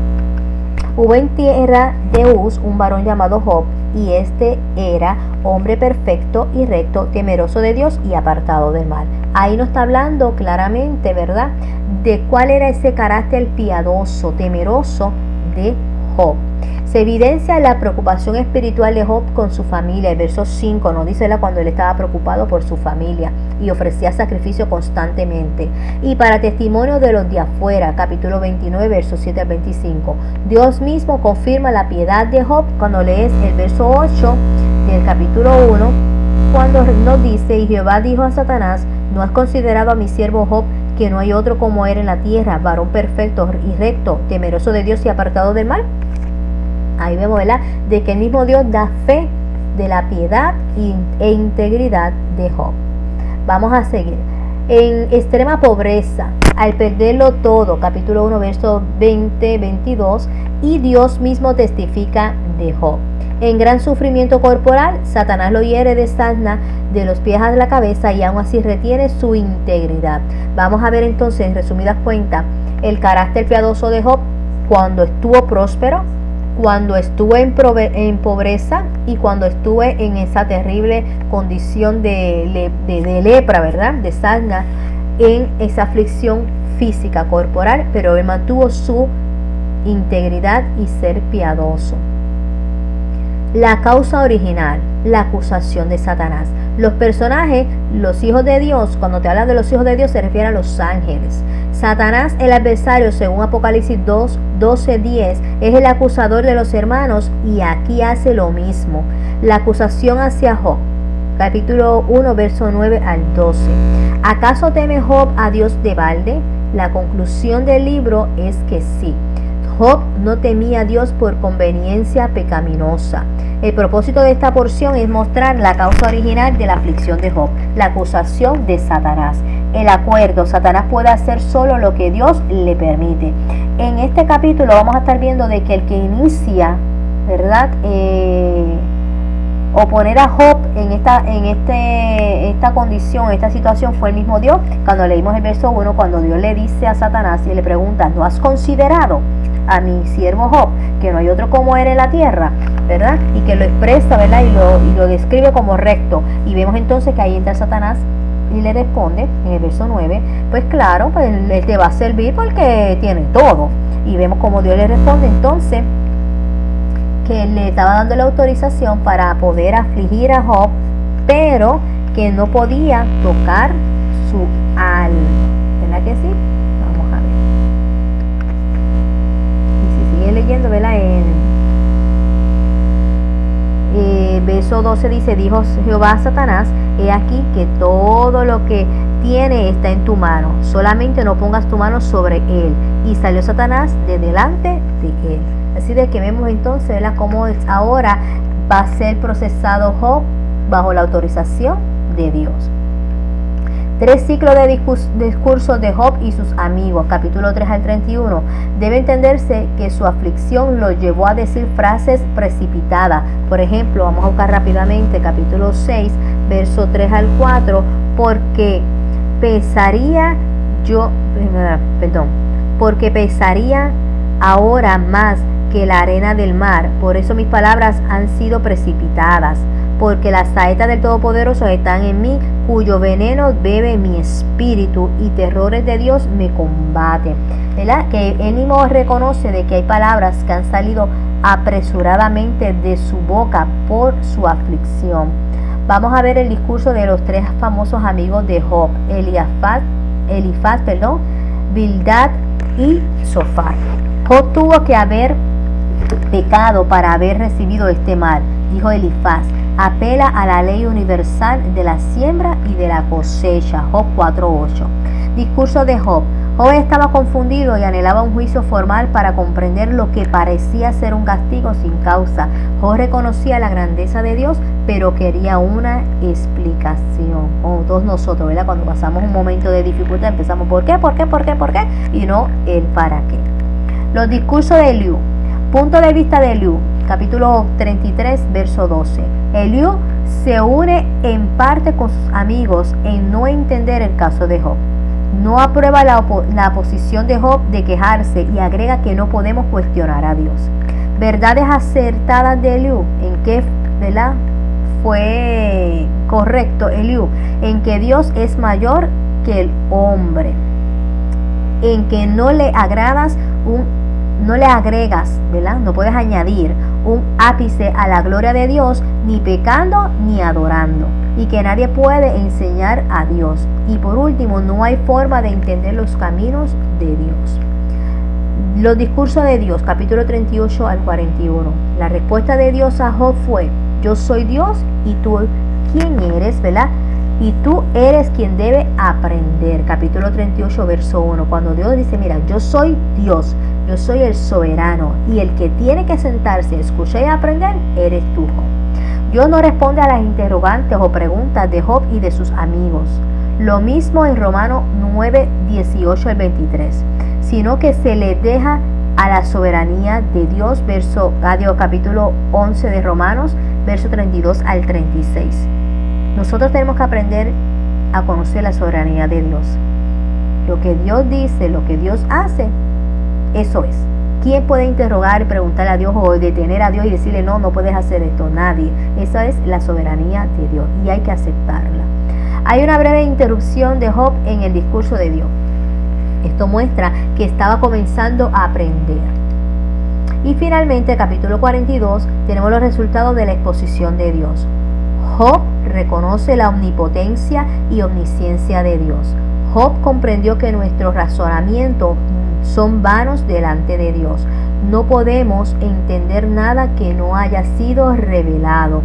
Hubo en tierra de Uz un varón llamado Job, y este era hombre perfecto y recto, temeroso de Dios y apartado del mal. Ahí nos está hablando claramente, ¿verdad?, de cuál era ese carácter piadoso, temeroso de Job. Se evidencia la preocupación espiritual de Job con su familia. El verso 5 nos dice cuando él estaba preocupado por su familia y ofrecía sacrificio constantemente. Y para testimonio de los de afuera, capítulo 29, versos 7 al 25. Dios mismo confirma la piedad de Job cuando lees el verso 8 del capítulo 1, cuando nos dice: y Jehová dijo a Satanás: ¿no has considerado a mi siervo Job, que no hay otro como él en la tierra, varón perfecto y recto, temeroso de Dios y apartado del mal? Ahí vemos, ¿verdad?, de que el mismo Dios da fe de la piedad e integridad de Job. Vamos a seguir. En extrema pobreza, al perderlo todo, capítulo 1, versos 20-22, y Dios mismo testifica de Job. En gran sufrimiento corporal, Satanás lo hiere de sarna de los pies a la cabeza, y aún así retiene su integridad. Vamos a ver entonces, en resumidas cuentas, el carácter piadoso de Job cuando estuvo próspero, cuando estuve en pobreza y cuando estuve en esa terrible condición de lepra, ¿verdad?, de sarna, en esa aflicción física, corporal, pero él mantuvo su integridad y ser piadoso. La causa original, la acusación de Satanás. Los personajes, los hijos de Dios, cuando te hablan de los hijos de Dios se refiere a los ángeles. Satanás, el adversario, según Apocalipsis 2:12-10, es el acusador de los hermanos, y aquí hace lo mismo. La acusación hacia Job, capítulo 1, verso 9 al 12. ¿Acaso teme Job a Dios de balde? La conclusión del libro es que sí. Job no temía a Dios por conveniencia pecaminosa. El propósito de esta porción es mostrar la causa original de la aflicción de Job, la acusación de Satanás. El acuerdo: Satanás puede hacer solo lo que Dios le permite. En este capítulo vamos a estar viendo de que el que inicia, ¿verdad?, oponer a Job en esta condición, esta situación, fue el mismo Dios. Cuando leímos el verso 1, cuando Dios le dice a Satanás y le pregunta: ¿no has considerado a mi siervo Job, que no hay otro como él en la tierra? ¿Verdad? Y que lo expresa, ¿verdad?, y lo describe como recto. Y vemos entonces que ahí entra Satanás y le responde en el verso 9: pues claro, pues él te va a servir porque tiene todo. Y vemos como Dios le responde entonces que le estaba dando la autorización para poder afligir a Job, pero que no podía tocar su alma. ¿Verdad que sí? Vamos a ver. Y si sigue leyendo, ¿verdad?, en verso 12 dice: dijo Jehová a Satanás: he aquí que todo lo que tiene está en tu mano, solamente no pongas tu mano sobre él. Y salió Satanás de delante de él. Así de que vemos entonces, ¿verdad?, cómo ahora va a ser procesado Job bajo la autorización de Dios. 3 ciclos de discursos de Job y sus amigos, capítulo 3 al 31. Debe entenderse que su aflicción lo llevó a decir frases precipitadas. Por ejemplo, vamos a buscar rápidamente capítulo 6, verso 3 al 4. Porque pesaría ahora más que la arena del mar. Por eso mis palabras han sido precipitadas, porque las saetas del Todopoderoso están en mí, cuyo veneno bebe mi espíritu, y terrores de Dios me combaten. ¿Verdad? Que él mismo reconoce de que hay palabras que han salido apresuradamente de su boca por su aflicción. Vamos a ver el discurso de los tres famosos amigos de Job: Elifaz, Bildad y Zofar. Job tuvo que haber pecado para haber recibido este mal, dijo Elifaz. Apela a la ley universal de la siembra y de la cosecha. Job 4:8. Discurso de Job. Job estaba confundido y anhelaba un juicio formal para comprender lo que parecía ser un castigo sin causa. Job reconocía la grandeza de Dios, pero quería una explicación. Como todos nosotros, ¿verdad? Cuando pasamos un momento de dificultad empezamos ¿por qué? Y no el para qué. Los discursos de Eliú. Punto de vista de Eliú, capítulo 33, verso 12. Eliú se une en parte con sus amigos en no entender el caso de Job. No aprueba la posición de Job de quejarse y agrega que no podemos cuestionar a Dios. Verdades acertadas de Eliú, en que, ¿verdad?, fue correcto Eliú, en que Dios es mayor que el hombre, en que no le agregas, ¿verdad? No puedes añadir un ápice a la gloria de Dios, ni pecando ni adorando, y que nadie puede enseñar a Dios. Y por último, no hay forma de entender los caminos de Dios. Los discursos de Dios, capítulo 38 al 41. La respuesta de Dios a Job fue: yo soy Dios y tú, ¿quién eres? ¿Verdad? Y tú eres quien debe aprender. Capítulo 38, verso 1. Cuando Dios dice, mira, yo soy Dios, yo soy el soberano, y el que tiene que sentarse, escuchar y aprender, eres tú, Job. Dios no responde a las interrogantes o preguntas de Job y de sus amigos. Lo mismo en Romanos 9, 18 al 23. Sino que se le deja a la soberanía de Dios, capítulo 11 de Romanos, verso 32 al 36. Nosotros tenemos que aprender a conocer la soberanía de Dios. Lo que Dios dice, lo que Dios hace, eso es. ¿Quién puede interrogar y preguntarle a Dios o detener a Dios y decirle no puedes hacer esto? Nadie. Esa es la soberanía de Dios y hay que aceptarla. Hay una breve interrupción de Job en el discurso de Dios. Esto muestra que estaba comenzando a aprender. Y finalmente, capítulo 42, tenemos los resultados de la exposición de Dios. Job reconoce la omnipotencia y omnisciencia de Dios. Job comprendió que nuestros razonamientos son vanos delante de Dios. No podemos entender nada que no haya sido revelado.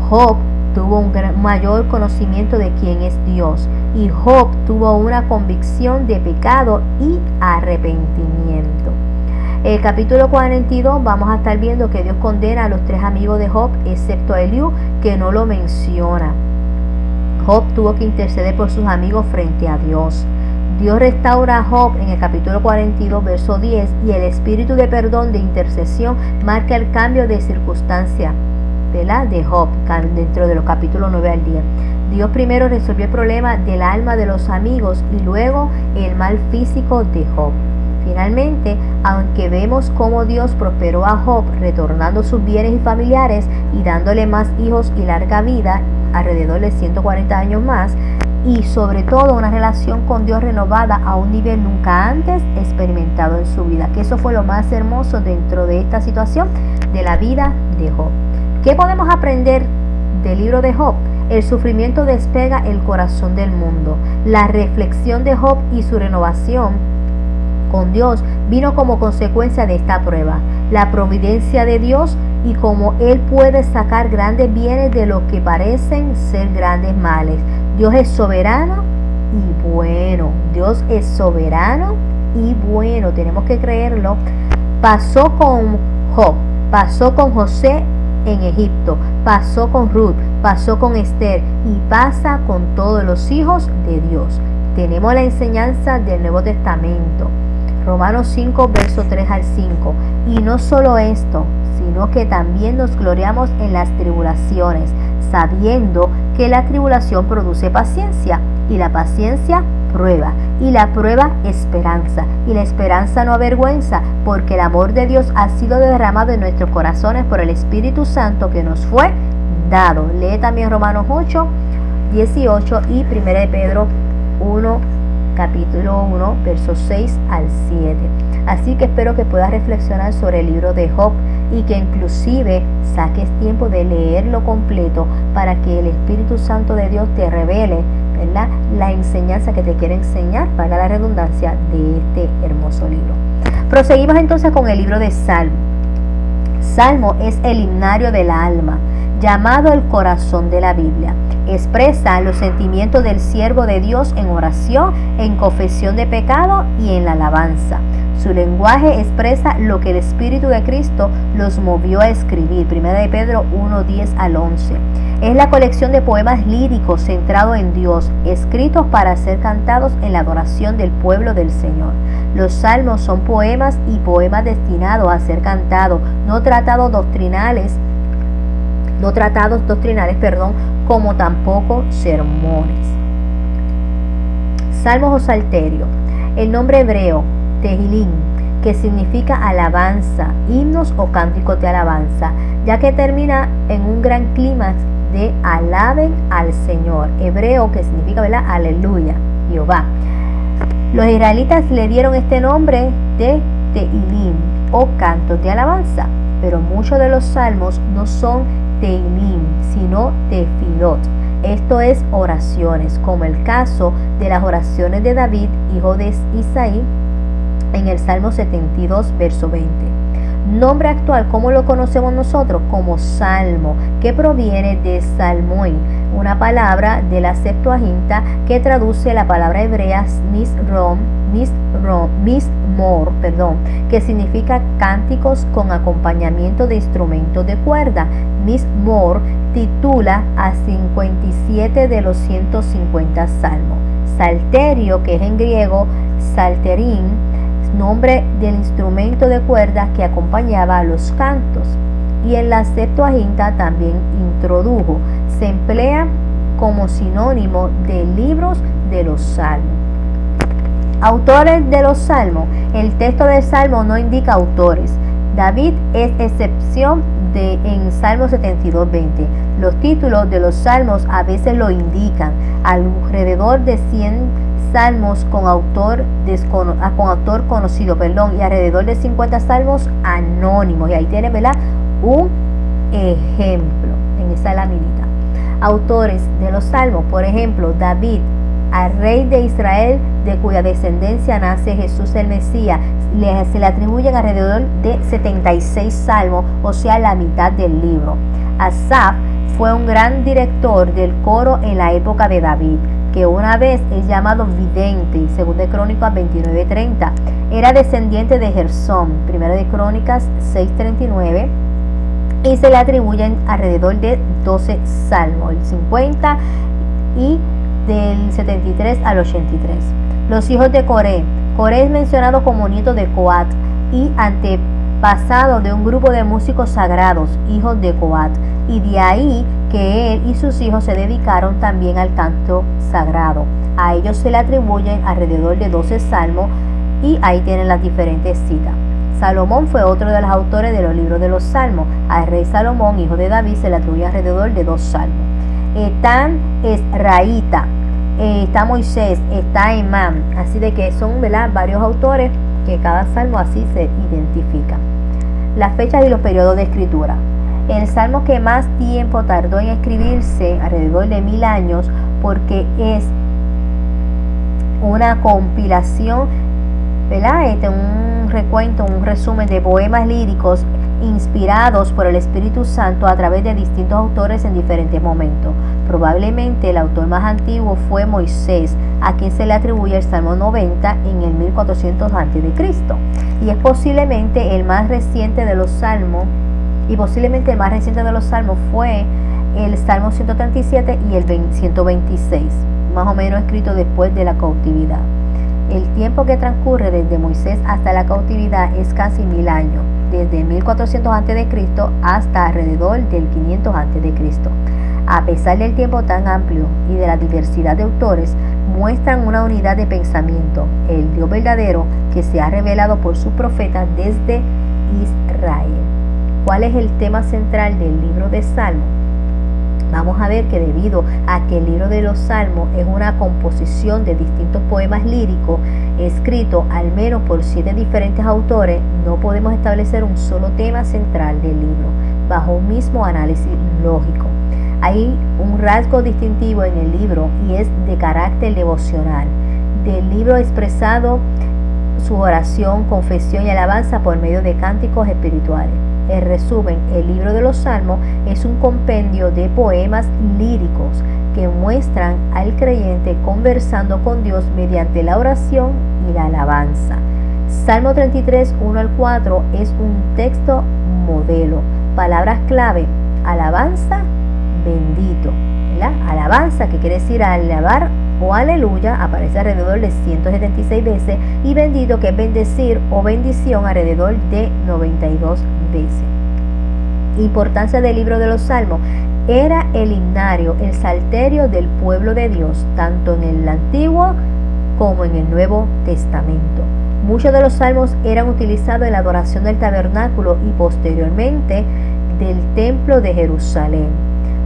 Job tuvo un mayor conocimiento de quién es Dios, y Job tuvo una convicción de pecado y arrepentimiento. El capítulo 42 vamos a estar viendo que Dios condena a los tres amigos de Job, excepto a Eliú, que no lo menciona. Job tuvo que interceder por sus amigos frente a Dios. Dios restaura a Job en el capítulo 42, verso 10, y el espíritu de perdón, de intercesión, marca el cambio de circunstancia, ¿verdad?, de Job dentro de los capítulos 9 al 10. Dios primero resolvió el problema del alma de los amigos y luego el mal físico de Job. Finalmente, aunque vemos cómo Dios prosperó a Job, retornando sus bienes y familiares y dándole más hijos y larga vida, alrededor de 140 años más, y sobre todo una relación con Dios renovada a un nivel nunca antes experimentado en su vida, que eso fue lo más hermoso dentro de esta situación de la vida de Job. ¿Qué podemos aprender del libro de Job? El sufrimiento despega el corazón del mundo. La reflexión de Job y su renovación con Dios vino como consecuencia de esta prueba. La providencia de Dios y cómo Él puede sacar grandes bienes de lo que parecen ser grandes males. Dios es soberano y bueno. Dios es soberano y bueno. Tenemos que creerlo. Pasó con Job, pasó con José en Egipto, pasó con Ruth, pasó con Esther y pasa con todos los hijos de Dios. Tenemos la enseñanza del Nuevo Testamento. Romanos 5, verso 3 al 5. Y no solo esto, sino que también nos gloriamos en las tribulaciones, sabiendo que la tribulación produce paciencia, y la paciencia prueba, y la prueba esperanza, y la esperanza no avergüenza, porque el amor de Dios ha sido derramado en nuestros corazones por el Espíritu Santo que nos fue dado. Lee también Romanos 8, 18 y 1 de Pedro 1, capítulo 1, versos 6 al 7. Así que espero que puedas reflexionar sobre el libro de Job y que inclusive saques tiempo de leerlo completo para que el Espíritu Santo de Dios te revele, ¿verdad?, la enseñanza que te quiere enseñar, para la redundancia, de este hermoso libro. Proseguimos entonces con el libro de Salmo. Salmo es el himnario del alma, llamado el corazón de la Biblia. Expresa los sentimientos del siervo de Dios en oración, en confesión de pecado y en la alabanza. Su lenguaje expresa lo que el Espíritu de Cristo los movió a escribir. 1 de Pedro 1, 10 al 11. Es la colección de poemas líricos centrados en Dios, escritos para ser cantados en la adoración del pueblo del Señor. Los salmos son poemas y poemas destinados a ser cantados, no tratados doctrinales, como tampoco sermones. Salmos o salterio. El nombre hebreo Tehillim, que significa alabanza, himnos o cánticos de alabanza, ya que termina en un gran clímax de alaben al Señor, hebreo que significa, ¿verdad?, aleluya, Jehová. Los israelitas le dieron este nombre de Tehillim o cantos de alabanza, pero muchos de los salmos no son Tehillim, sino Tefilot. Esto es oraciones, como el caso de las oraciones de David, hijo de Isaí, en el Salmo 72, verso 20. Nombre actual, ¿cómo lo conocemos nosotros? Como salmo, que proviene de salmoi, una palabra de la Septuaginta que traduce la palabra hebrea mismor, que significa cánticos con acompañamiento de instrumentos de cuerda. Mismor titula a 57 de los 150 salmos. Salterio, que es en griego salterín, nombre del instrumento de cuerda que acompañaba a los cantos, y en la Septuaginta también introdujo. Se emplea como sinónimo de libros de los salmos. Autores de los salmos. El texto del salmo no indica autores. David es excepción en Salmo 72, 20. Los títulos de los salmos a veces lo indican. Alrededor de 100 salmos con autor conocido, y alrededor de 50 salmos anónimos. Y ahí tienen, ¿verdad?, un ejemplo en esa laminita. Autores de los salmos, por ejemplo, David, al rey de Israel, de cuya descendencia nace Jesús el Mesías, se le atribuyen alrededor de 76 salmos, o sea, la mitad del libro. Asaf fue un gran director del coro en la época de David, que una vez es llamado vidente, y 2 de Crónicas 29:30. Era descendiente de Gersón, 1 de Crónicas 6:39, y se le atribuyen alrededor de 12 salmos, el 50 y del 73 al 83. Los hijos de Coré. Coré es mencionado como nieto de Coat y antepasado de un grupo de músicos sagrados, hijos de Coat, y de ahí que él y sus hijos se dedicaron también al canto sagrado. A ellos se le atribuyen alrededor de 12 salmos, y ahí tienen las diferentes citas. Salomón fue otro de los autores de los libros de los salmos. Al rey Salomón, hijo de David, se le atribuye alrededor de 2 salmos. Etán es Raíta, está Moisés, está Emán, así de que son, ¿verdad?, varios autores que cada salmo así se identifica. Las fechas y los periodos de escritura. El salmo que más tiempo tardó en escribirse, alrededor de 1000 años, porque es una compilación, ¿verdad?, un recuento, un resumen de poemas líricos inspirados por el Espíritu Santo a través de distintos autores en diferentes momentos. Probablemente el autor más antiguo fue Moisés, a quien se le atribuye el Salmo 90 en el 1400 a.C. Y es posiblemente el más reciente de los salmos, fue el Salmo 137 y el 126, más o menos escrito después de la cautividad. El tiempo que transcurre desde Moisés hasta la cautividad es casi 1000 años, desde 1400 a.C. hasta alrededor del 500 a.C. a pesar del tiempo tan amplio y de la diversidad de autores, muestran una unidad de pensamiento, el Dios verdadero que se ha revelado por sus profetas desde Israel. ¿Cuál es el tema central del libro de Salmos? Vamos a ver que debido a que el libro de los Salmos es una composición de distintos poemas líricos escritos al menos por 7 diferentes autores, no podemos establecer un solo tema central del libro bajo un mismo análisis lógico. Hay un rasgo distintivo en el libro y es de carácter devocional. Del libro expresado su oración, confesión y alabanza por medio de cánticos espirituales. En resumen, el libro de los Salmos es un compendio de poemas líricos que muestran al creyente conversando con Dios mediante la oración y la alabanza. Salmo 33, 1 al 4 es un texto modelo. Palabras clave: alabanza, bendito. ¿Verdad? Alabanza, que quiere decir alabar o aleluya, aparece alrededor de 176 veces, y bendito, que es bendecir o bendición, alrededor de 92 veces. Importancia del libro de los Salmos: era el himnario, el salterio del pueblo de Dios, tanto en el Antiguo como en el Nuevo Testamento. Muchos de los salmos eran utilizados en la adoración del tabernáculo y posteriormente del templo de Jerusalén.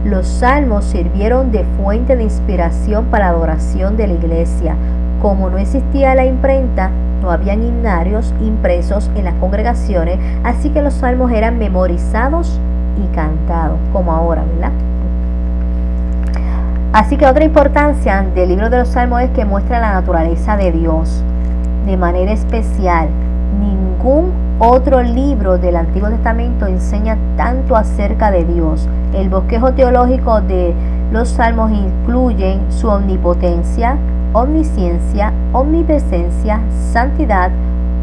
Los salmos sirvieron de fuente de inspiración para la adoración de la iglesia. Como no existía la imprenta, no habían himnarios impresos en las congregaciones, así que los salmos eran memorizados y cantados, como ahora, ¿verdad? Así que otra importancia del libro de los Salmos es que muestra la naturaleza de Dios de manera especial. Ningún otro libro del Antiguo Testamento enseña tanto acerca de Dios. El bosquejo teológico de los Salmos incluye su omnipotencia, omnisciencia, omnipresencia, santidad,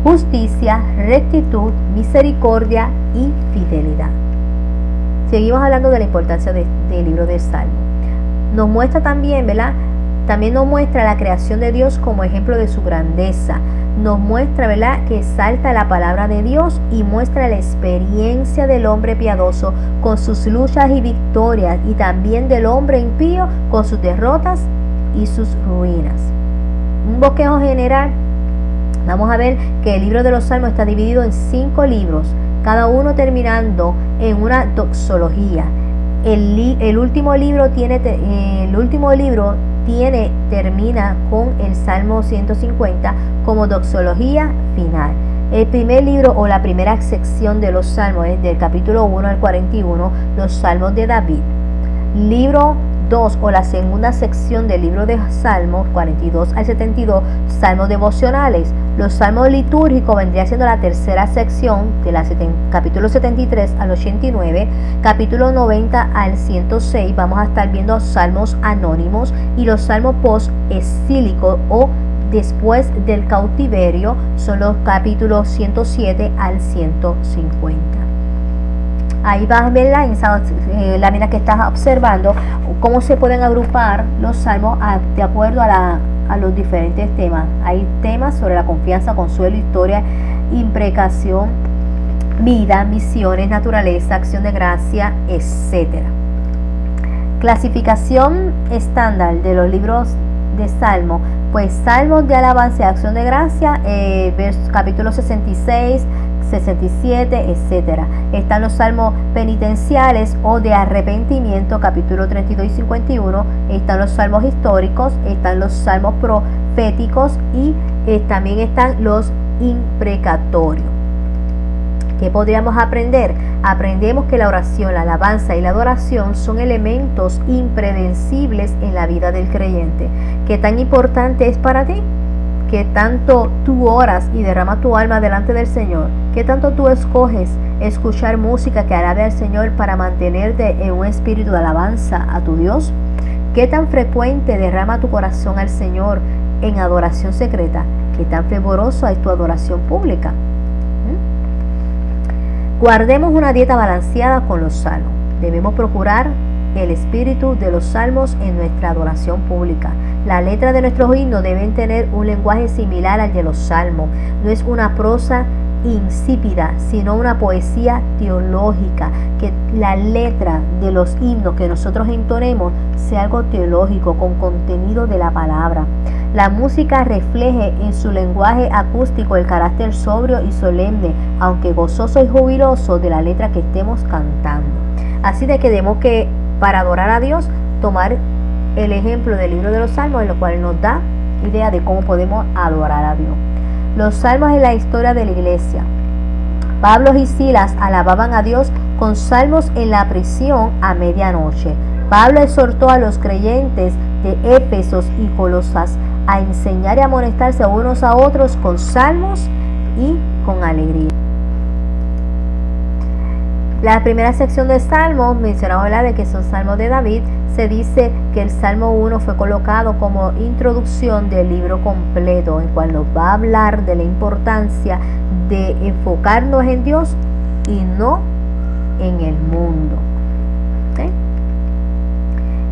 justicia, rectitud, misericordia y fidelidad. Seguimos hablando de la importancia del libro del Salmo. Nos muestra también, ¿verdad? También nos muestra la creación de Dios como ejemplo de su grandeza. Nos muestra, ¿verdad?, que exalta la palabra de Dios y muestra la experiencia del hombre piadoso con sus luchas y victorias, y también del hombre impío con sus derrotas y sus ruinas. Un bosquejo general. Vamos a ver que el libro de los Salmos está dividido en 5 libros, cada uno terminando en una doxología. El último libro termina con el Salmo 150 como doxología final. El primer libro o la primera sección de los Salmos es del capítulo 1 al 41, los Salmos de David. Libro 2 o la segunda sección del libro de Salmos 42 al 72, Salmos devocionales. Los Salmos litúrgicos vendría siendo la tercera sección de la capítulo 73 al 89, capítulo 90 al 106. Vamos a estar viendo Salmos anónimos y los Salmos post-exílicos o después del cautiverio son los capítulos 107 al 150. Ahí vas a ver en esa lámina que estás observando cómo se pueden agrupar los salmos de acuerdo a los diferentes temas. Hay temas sobre la confianza, consuelo, historia, imprecación, vida, misiones, naturaleza, acción de gracia, etc. Clasificación estándar de los libros de Salmos. Pues Salmos de alabanza y acción de gracia, capítulo 66, 67, etcétera. Están los salmos penitenciales o de arrepentimiento, capítulo 32 y 51. Están los salmos históricos, están los salmos proféticos y también están los imprecatorios. ¿Qué podríamos aprender? Aprendemos que la oración, la alabanza y la adoración son elementos impredecibles en la vida del creyente. ¿Qué tan importante es para ti? ¿Qué tanto tú oras y derramas tu alma delante del Señor? ¿Qué tanto tú escoges escuchar música que alabe al Señor para mantenerte en un espíritu de alabanza a tu Dios? ¿Qué tan frecuente derrama tu corazón al Señor en adoración secreta? ¿Qué tan fervorosa es tu adoración pública? Guardemos una dieta balanceada con los salmos. Debemos procurar el espíritu de los salmos en nuestra adoración pública. La letra de nuestros himnos deben tener un lenguaje similar al de los salmos. No es una prosa insípida, sino una poesía teológica, que la letra de los himnos que nosotros entonemos sea algo teológico, con contenido de la palabra. La música refleje en su lenguaje acústico el carácter sobrio y solemne, aunque gozoso y jubiloso, de la letra que estemos cantando. Así de que tenemos que, para adorar a Dios, tomar el ejemplo del libro de los Salmos, en lo cual nos da idea de cómo podemos adorar a Dios. Los salmos en la historia de la iglesia. Pablo y Silas alababan a Dios con salmos en la prisión a medianoche. Pablo exhortó a los creyentes de Éfeso y Colosas a enseñar y amonestarse unos a otros con salmos y con alegría. La primera sección de salmos, mencionamos de que son salmos de David. Se dice que el Salmo 1 fue colocado como introducción del libro completo, en cual nos va a hablar de la importancia de enfocarnos en Dios y no en el mundo. ¿Okay?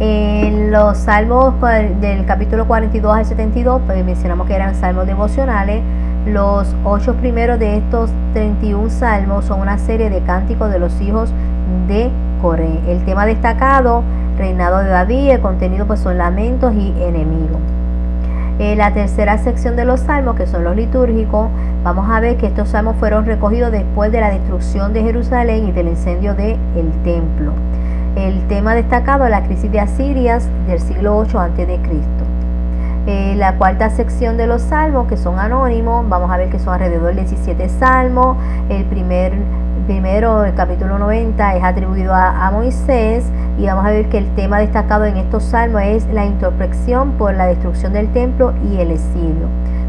En los salmos del capítulo 42 al 72, pues mencionamos que eran salmos devocionales. Los 8 primeros de estos 31 salmos son una serie de cánticos de los hijos de Coré. El tema destacado, reinado de David. El contenido pues son lamentos y enemigos. La tercera sección de los salmos, que son los litúrgicos, vamos a ver que estos salmos fueron recogidos después de la destrucción de Jerusalén y del incendio del templo. El tema destacado, la crisis de Asirias del siglo 8 a.C. La cuarta sección de los salmos, que son anónimos, vamos a ver que son alrededor de 17 salmos. El primero, el capítulo 90, es atribuido a Moisés, y vamos a ver que el tema destacado en estos salmos es la introspección por la destrucción del templo y el exilio.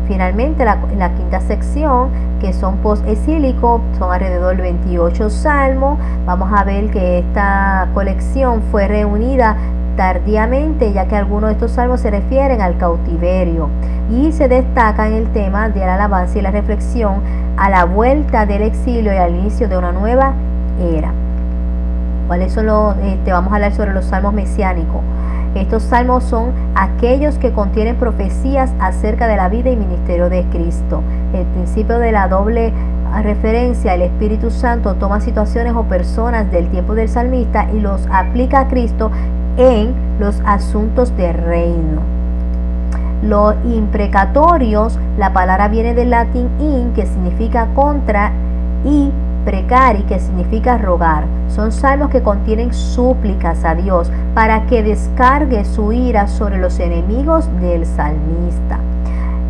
Finalmente, la quinta sección, que son post-exílicos, son alrededor de 28 salmos. Vamos a ver que esta colección fue reunida tardíamente, ya que algunos de estos salmos se refieren al cautiverio y se destacan el tema de la alabanza y la reflexión a la vuelta del exilio y al inicio de una nueva era. ¿Cuáles son los? Vamos a hablar sobre los salmos mesiánicos. Estos salmos son aquellos que contienen profecías acerca de la vida y ministerio de Cristo. El principio de la doble referencia, el Espíritu Santo toma situaciones o personas del tiempo del salmista y los aplica a Cristo en los asuntos del reino. Los imprecatorios, la palabra viene del latín in, que significa contra, y precari, que significa rogar. Son salmos que contienen súplicas a Dios para que descargue su ira sobre los enemigos del salmista.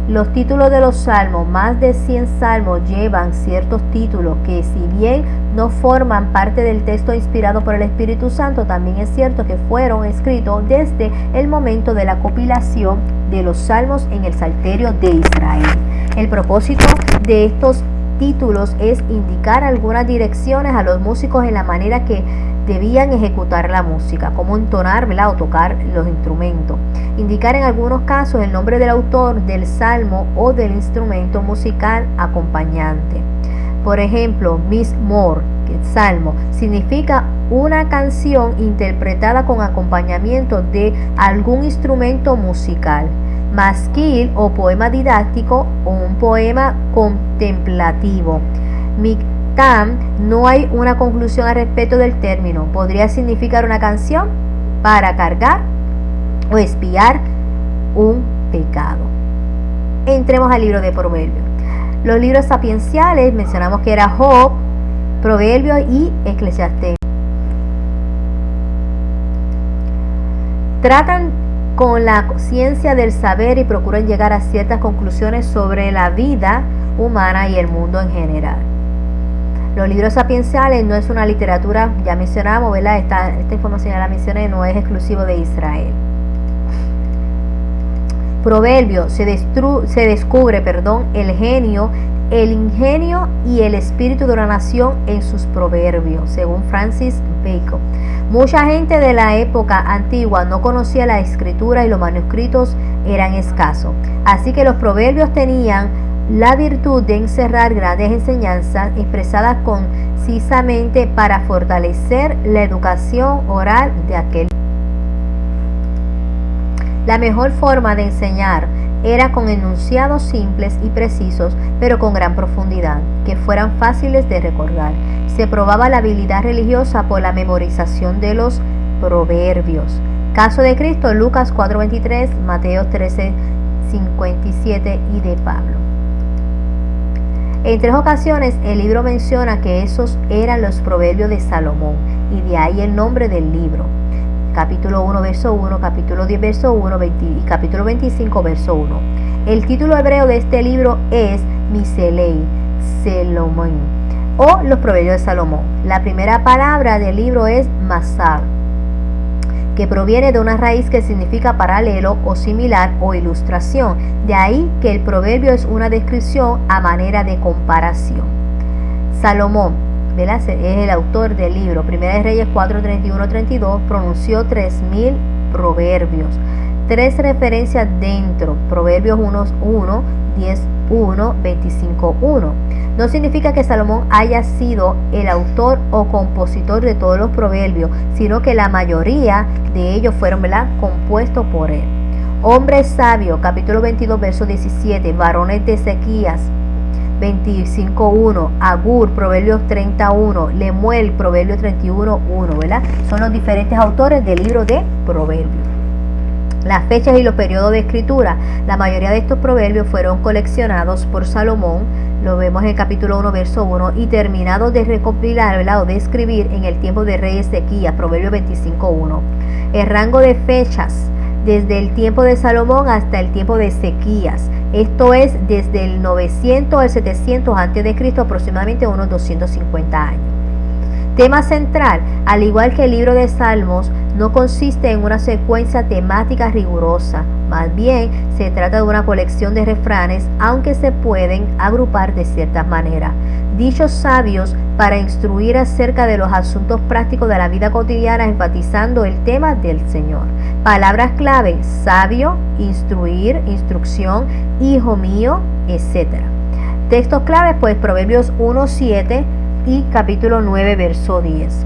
Los títulos de los salmos, más de 100 salmos llevan ciertos títulos que, si bien no forman parte del texto inspirado por el Espíritu Santo, también es cierto que fueron escritos desde el momento de la compilación de los salmos en el Salterio de Israel. El propósito de estos títulos es indicar algunas direcciones a los músicos en la manera que debían ejecutar la música, cómo entonar, ¿verdad?, o tocar los instrumentos. Indicar en algunos casos el nombre del autor del salmo o del instrumento musical acompañante. Por ejemplo, Miss More, que es salmo, significa una canción interpretada con acompañamiento de algún instrumento musical. Masquil o poema didáctico o un poema contemplativo. Mictam, no hay una conclusión al respecto del término. Podría significar una canción para cargar o expiar un pecado. Entremos al libro de Proverbios. Los libros sapienciales, mencionamos que era Job, Proverbios y Eclesiastés. Tratan con la ciencia del saber y procuran llegar a ciertas conclusiones sobre la vida humana y el mundo en general. Los libros sapienciales no es una literatura, ya mencionamos, ¿verdad? Esta información ya la mencioné, no es exclusivo de Israel. Proverbios, se descubre el ingenio y el espíritu de una nación en sus proverbios, según Francis Bacon. Mucha gente de la época antigua no conocía la escritura y los manuscritos eran escasos. Así que los proverbios tenían la virtud de encerrar grandes enseñanzas expresadas concisamente para fortalecer la educación oral de aquel. La mejor forma de enseñar era con enunciados simples y precisos, pero con gran profundidad, que fueran fáciles de recordar. Se probaba la habilidad religiosa por la memorización de los proverbios. Caso de Cristo, Lucas 4:23, Mateo 13:57 y de Pablo. En 3 ocasiones el libro menciona que esos eran los proverbios de Salomón, y de ahí el nombre del libro. Capítulo 1, verso 1, capítulo 10, verso 1 y capítulo 25, verso 1. El título hebreo de este libro es Miselei Selomón, o los proverbios de Salomón. La primera palabra del libro es Masal, que proviene de una raíz que significa paralelo o similar o ilustración. De ahí que el proverbio es una descripción a manera de comparación. Salomón, ¿verdad?, es el autor del libro. Primera de Reyes 4:31-32 pronunció 3000 proverbios. 3 referencias dentro: Proverbios 1:1, 10:1, 25:1. No significa que Salomón haya sido el autor o compositor de todos los proverbios, sino que la mayoría de ellos fueron, ¿verdad?, compuestos por él. Hombre sabio, capítulo 22, verso 17, varones de Ezequías 25:1, Agur, Proverbios 30:1, Lemuel, Proverbios 31:1, ¿verdad? Son los diferentes autores del libro de Proverbios. Las fechas y los periodos de escritura. La mayoría de estos proverbios fueron coleccionados por Salomón, lo vemos en el capítulo 1, verso 1, y terminados de recopilar, ¿verdad?, o de escribir en el tiempo de rey Ezequías, Proverbios 25:1. El rango de fechas, desde el tiempo de Salomón hasta el tiempo de Ezequías, esto es desde el 900 al 700 a.C., aproximadamente unos 250 años. Tema central: al igual que el libro de Salmos, no consiste en una secuencia temática rigurosa, más bien se trata de una colección de refranes, aunque se pueden agrupar de cierta manera. Dichos sabios para instruir acerca de los asuntos prácticos de la vida cotidiana, enfatizando el tema del Señor. Palabras clave: sabio, instruir, instrucción, hijo mío, etc. Textos claves, pues Proverbios 1:7 y capítulo 9, verso 10.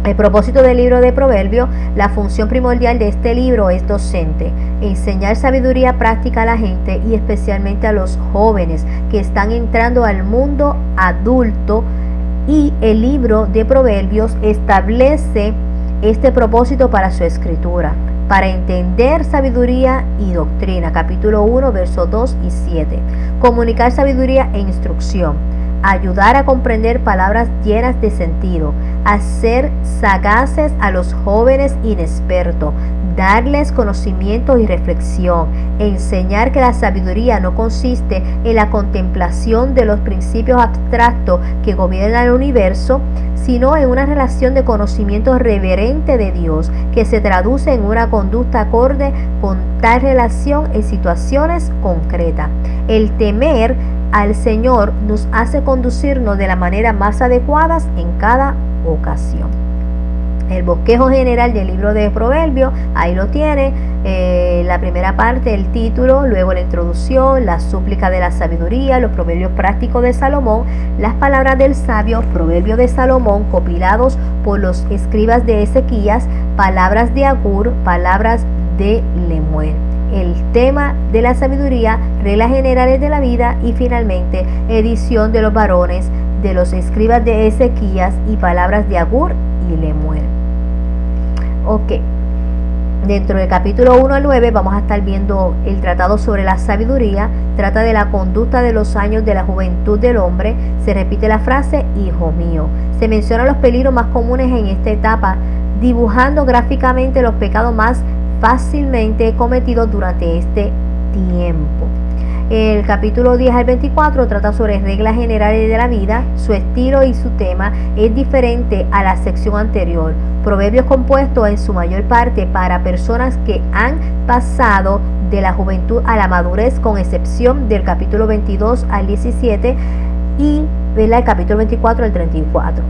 El propósito del libro de Proverbios: la función primordial de este libro es docente, enseñar sabiduría práctica a la gente y especialmente a los jóvenes que están entrando al mundo adulto, y el libro de Proverbios establece este propósito para su escritura, para entender sabiduría y doctrina. Capítulo 1, versos 2 y 7. Comunicar sabiduría e instrucción. Ayudar a comprender palabras llenas de sentido, hacer sagaces a los jóvenes inexpertos, darles conocimiento y reflexión, enseñar que la sabiduría no consiste en la contemplación de los principios abstractos que gobiernan el universo, sino en una relación de conocimiento reverente de Dios, que se traduce en una conducta acorde con tal relación en situaciones concretas. El temer al Señor nos hace conducirnos de la manera más adecuada en cada ocasión. El bosquejo general del libro de Proverbios, ahí lo tiene, la primera parte, el título, luego la introducción, la súplica de la sabiduría, los proverbios prácticos de Salomón, las palabras del sabio, proverbios de Salomón compilados por los escribas de Ezequías, palabras de Agur, palabras de Lemuel. El tema de la sabiduría, reglas generales de la vida, y finalmente edición de los varones de los escribas de Ezequías y palabras de Agur y Lemuel. Ok, dentro del capítulo 1 al 9 vamos a estar viendo el tratado sobre la sabiduría. Trata de la conducta de los años de la juventud del hombre. Se repite la frase hijo mío. Se mencionan los peligros más comunes en esta etapa, dibujando gráficamente los pecados más fácilmente cometidos durante este tiempo. El capítulo 10 al 24 trata sobre reglas generales de la vida. Su estilo y su tema es diferente a la sección anterior. Proverbios compuestos en su mayor parte para personas que han pasado de la juventud a la madurez, con excepción del capítulo 22 al 17 y el capítulo 24 al 34.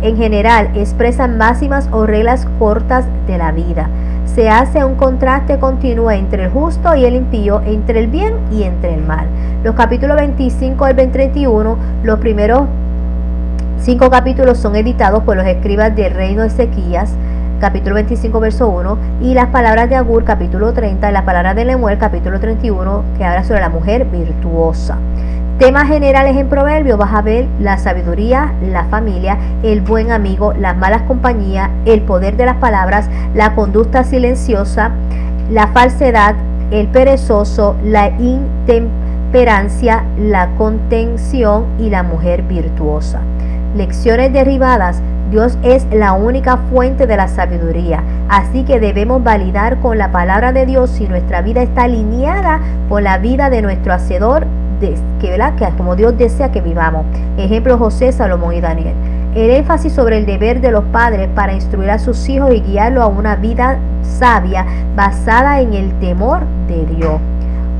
En general expresan máximas o reglas cortas de la vida. Se hace un contraste continuo entre el justo y el impío, entre el bien y entre el mal. Los capítulos 25 al 31, los primeros 5 capítulos son editados por los escribas del reino de Ezequías. capítulo 25, verso 1, y las palabras de Agur, capítulo 30, y las palabras de Lemuel, capítulo 31, que habla sobre la mujer virtuosa. Temas generales en Proverbios: vas a ver la sabiduría, la familia, el buen amigo, las malas compañías, el poder de las palabras, la conducta silenciosa, la falsedad, el perezoso, la intemperancia, la contención y la mujer virtuosa. Lecciones derivadas: Dios es la única fuente de la sabiduría, así que debemos validar con la palabra de Dios si nuestra vida está alineada con la vida de nuestro Hacedor, que como Dios desea que vivamos. Ejemplo: José, Salomón y Daniel. El énfasis sobre el deber de los padres para instruir a sus hijos y guiarlos a una vida sabia basada en el temor de Dios.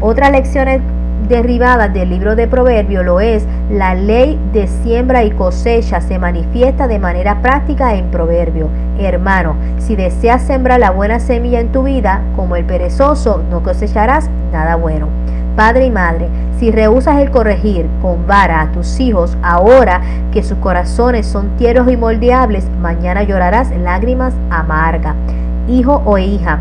Otras lecciones derivadas del libro de Proverbios lo es: la ley de siembra y cosecha se manifiesta de manera práctica en Proverbios. Hermano, si deseas sembrar la buena semilla en tu vida, como el perezoso, no cosecharás nada bueno. Padre y madre, si rehusas el corregir con vara a tus hijos, ahora que sus corazones son tiernos y moldeables, mañana llorarás lágrimas amargas. Hijo o hija,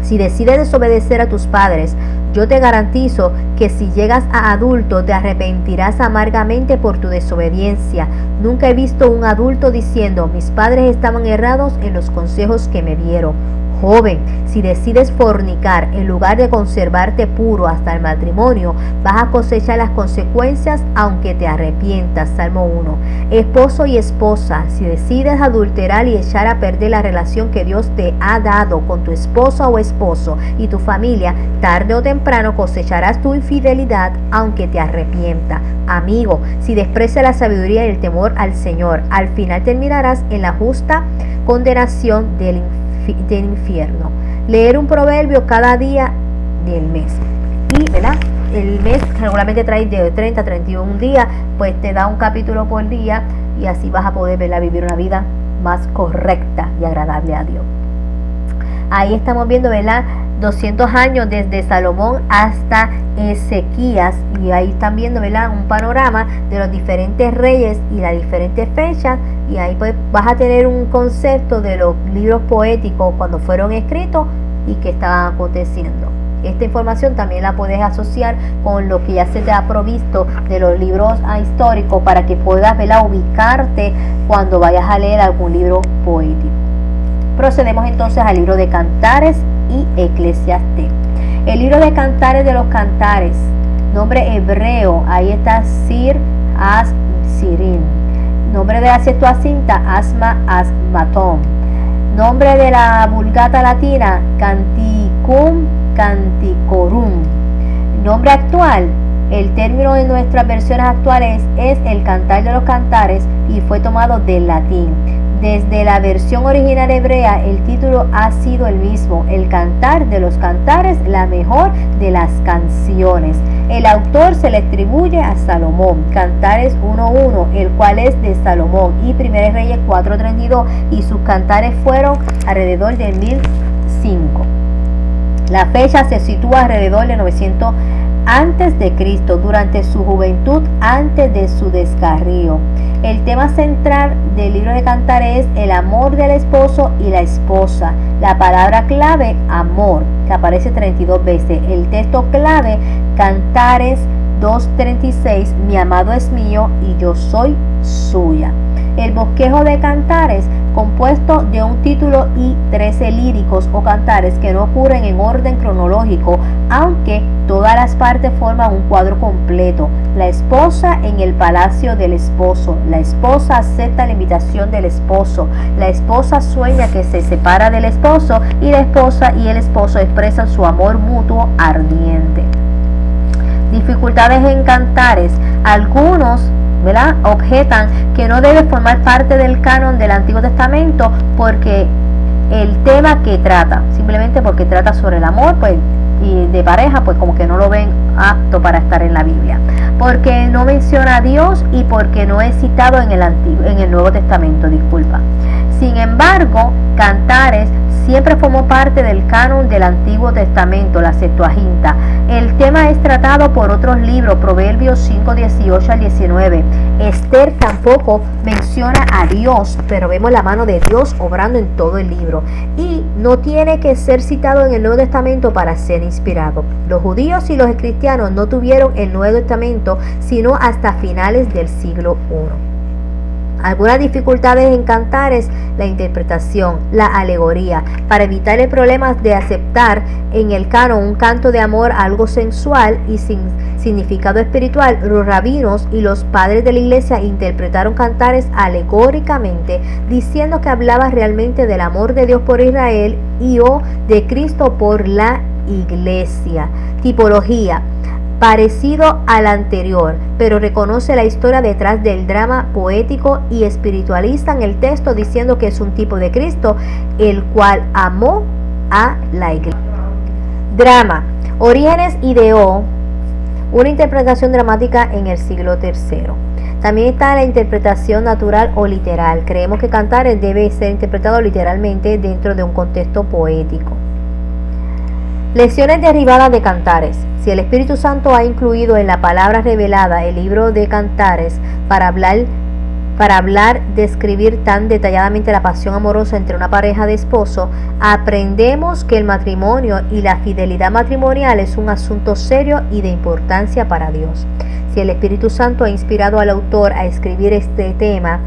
si decides desobedecer a tus padres, yo te garantizo que si llegas a adulto te arrepentirás amargamente por tu desobediencia. Nunca he visto un adulto diciendo: mis padres estaban errados en los consejos que me dieron. Joven, si decides fornicar en lugar de conservarte puro hasta el matrimonio, vas a cosechar las consecuencias aunque te arrepientas. Salmo 1. Esposo y esposa, si decides adulterar y echar a perder la relación que Dios te ha dado con tu esposa o esposo y tu familia, tarde o temprano cosecharás tu infidelidad aunque te arrepientas. Amigo, si desprecias la sabiduría y el temor al Señor, al final terminarás en la justa condenación del infierno. Leer un proverbio cada día del mes. Y, ¿verdad? El mes regularmente trae de 30 a 31 días, pues te da un capítulo por día y así vas a poder, ¿verdad?, vivir una vida más correcta y agradable a Dios. Ahí estamos viendo, ¿verdad?, 200 años desde Salomón hasta Ezequías, y ahí están viendo, ¿verdad?, un panorama de los diferentes reyes y las diferentes fechas, y ahí pues vas a tener un concepto de los libros poéticos cuando fueron escritos y qué estaban aconteciendo. Esta información también la puedes asociar con lo que ya se te ha provisto de los libros históricos para que puedas, ¿verdad?, ubicarte cuando vayas a leer algún libro poético. Procedemos entonces al libro de Cantares y Eclesiastés. El libro de Cantares de los Cantares, nombre hebreo, ahí está Sir As-Sirin. Nombre de la Septuaginta, Asma Asmaton. Nombre de la Vulgata latina, Canticum Canticorum. Nombre actual, el término en nuestras versiones actuales es el Cantar de los Cantares y fue tomado del latín. Desde la versión original hebrea, el título ha sido el mismo: el Cantar de los Cantares, la mejor de las canciones. El autor se le atribuye a Salomón, Cantares 1.1, el cual es de Salomón, y 1 Reyes 4.32, y sus cantares fueron alrededor de 1005. La fecha se sitúa alrededor de 900 antes de Cristo, durante su juventud, antes de su descarrío. El tema central del libro de Cantares es el amor del esposo y la esposa. La palabra clave, amor, que aparece 32 veces. El texto clave, Cantares 2.36, mi amado es mío y yo soy suya. El bosquejo de Cantares, compuesto de un título y 13 líricos o cantares que no ocurren en orden cronológico, aunque todas las partes forman un cuadro completo. La esposa en el palacio del esposo. La esposa acepta la invitación del esposo. La esposa sueña que se separa del esposo, y la esposa y el esposo expresan su amor mutuo ardiente. Dificultades en Cantares. Algunos, ¿verdad?, objetan que no debe formar parte del canon del Antiguo Testamento porque el tema que trata, simplemente porque trata sobre el amor, pues, y de pareja, pues como que no lo ven apto para estar en la Biblia, porque no menciona a Dios y porque no es citado en el Nuevo Testamento, disculpa. Sin embargo, Cantares siempre formó parte del canon del Antiguo Testamento, la Septuaginta. El tema es tratado por otros libros, Proverbios 5, 18 al 19. Esther tampoco menciona a Dios, pero vemos la mano de Dios obrando en todo el libro. Y no tiene que ser citado en el Nuevo Testamento para ser inspirado. Los judíos y los cristianos no tuvieron el Nuevo Testamento sino hasta finales del siglo I. Algunas dificultades en Cantares: la interpretación, la alegoría. Para evitar el problema de aceptar en el canon un canto de amor algo sensual y sin significado espiritual, los rabinos y los padres de la iglesia interpretaron Cantares alegóricamente, diciendo que hablaba realmente del amor de Dios por Israel y o de Cristo por la iglesia. Tipología: parecido al anterior, pero reconoce la historia detrás del drama poético y espiritualiza en el texto diciendo que es un tipo de Cristo, el cual amó a la iglesia. Drama. Orígenes ideó una interpretación dramática en el siglo III. También está la interpretación natural o literal. Creemos que Cantares debe ser interpretado literalmente dentro de un contexto poético. Lecciones derivadas de Cantares. Si el Espíritu Santo ha incluido en la palabra revelada el libro de Cantares para hablar, describir tan detalladamente la pasión amorosa entre una pareja de esposos, aprendemos que el matrimonio y la fidelidad matrimonial es un asunto serio y de importancia para Dios. Si el Espíritu Santo ha inspirado al autor a escribir este tema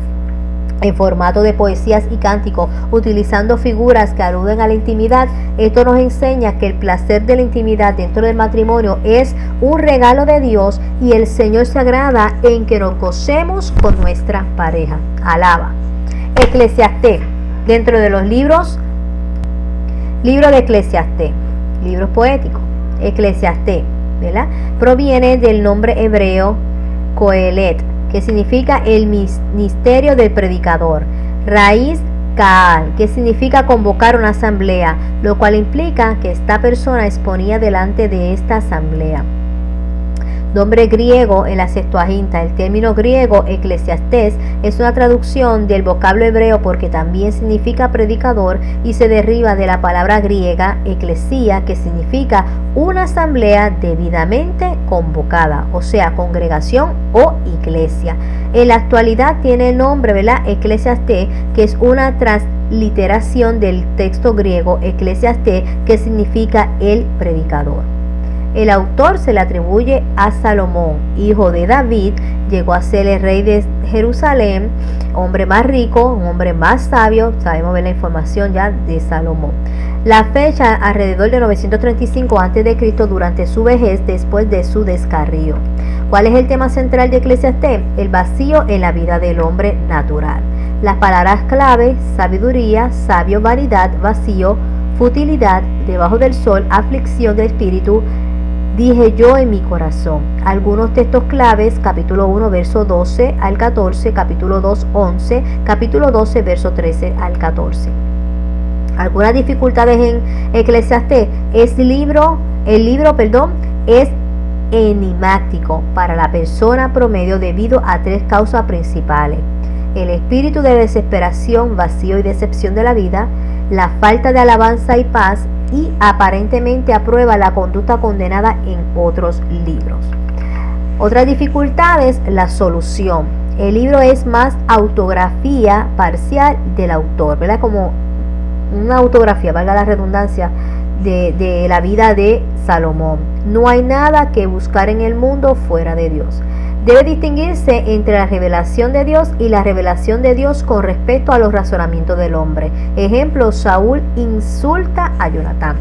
en formato de poesías y cánticos, utilizando figuras que aluden a la intimidad, esto nos enseña que el placer de la intimidad dentro del matrimonio es un regalo de Dios y el Señor se agrada en que nos gocemos con nuestra pareja. Alaba. Eclesiastés. Dentro de los libro de Eclesiastés, libros poéticos. Eclesiastés, ¿verdad? Proviene del nombre hebreo Coelet, que significa el ministerio del predicador. Raíz Kaal, que significa convocar una asamblea, lo cual implica que esta persona exponía delante de esta asamblea. Nombre griego en la Septuaginta. El término griego Eclesiastés es una traducción del vocablo hebreo porque también significa predicador y se deriva de la palabra griega eclesia, que significa una asamblea debidamente convocada, o sea, congregación o iglesia. En la actualidad tiene el nombre, ¿verdad?, Eclesiastés, que es una transliteración del texto griego Eclesiastés, que significa el predicador. El autor se le atribuye a Salomón, hijo de David. Llegó a ser el rey de Jerusalén, hombre más rico, un hombre más sabio. Sabemos ver la información ya de Salomón. La fecha alrededor de 935 a.C., durante su vejez, después de su descarrío. ¿Cuál es el tema central de Eclesiastés? El vacío en la vida del hombre natural. Las palabras clave: sabiduría, sabio, vanidad, vacío, futilidad, debajo del sol, aflicción de espíritu, dije yo en mi corazón. Algunos textos claves: capítulo 1, verso 12 al 14, capítulo 2, 11, capítulo 12, verso 13 al 14. Algunas dificultades en Eclesiastés: el libro es enigmático para la persona promedio debido a tres causas principales: el espíritu de desesperación, vacío y decepción de la vida, la falta de alabanza y paz, y aparentemente aprueba la conducta condenada en otros libros. Otras dificultades: la solución. El libro es más autografía parcial del autor, ¿verdad? Como una autografía, valga la redundancia, de la vida de Salomón. No hay nada que buscar en el mundo fuera de Dios. Debe distinguirse entre la revelación de Dios y la revelación de Dios con respecto a los razonamientos del hombre. Ejemplo: Saúl insulta a Jonatán.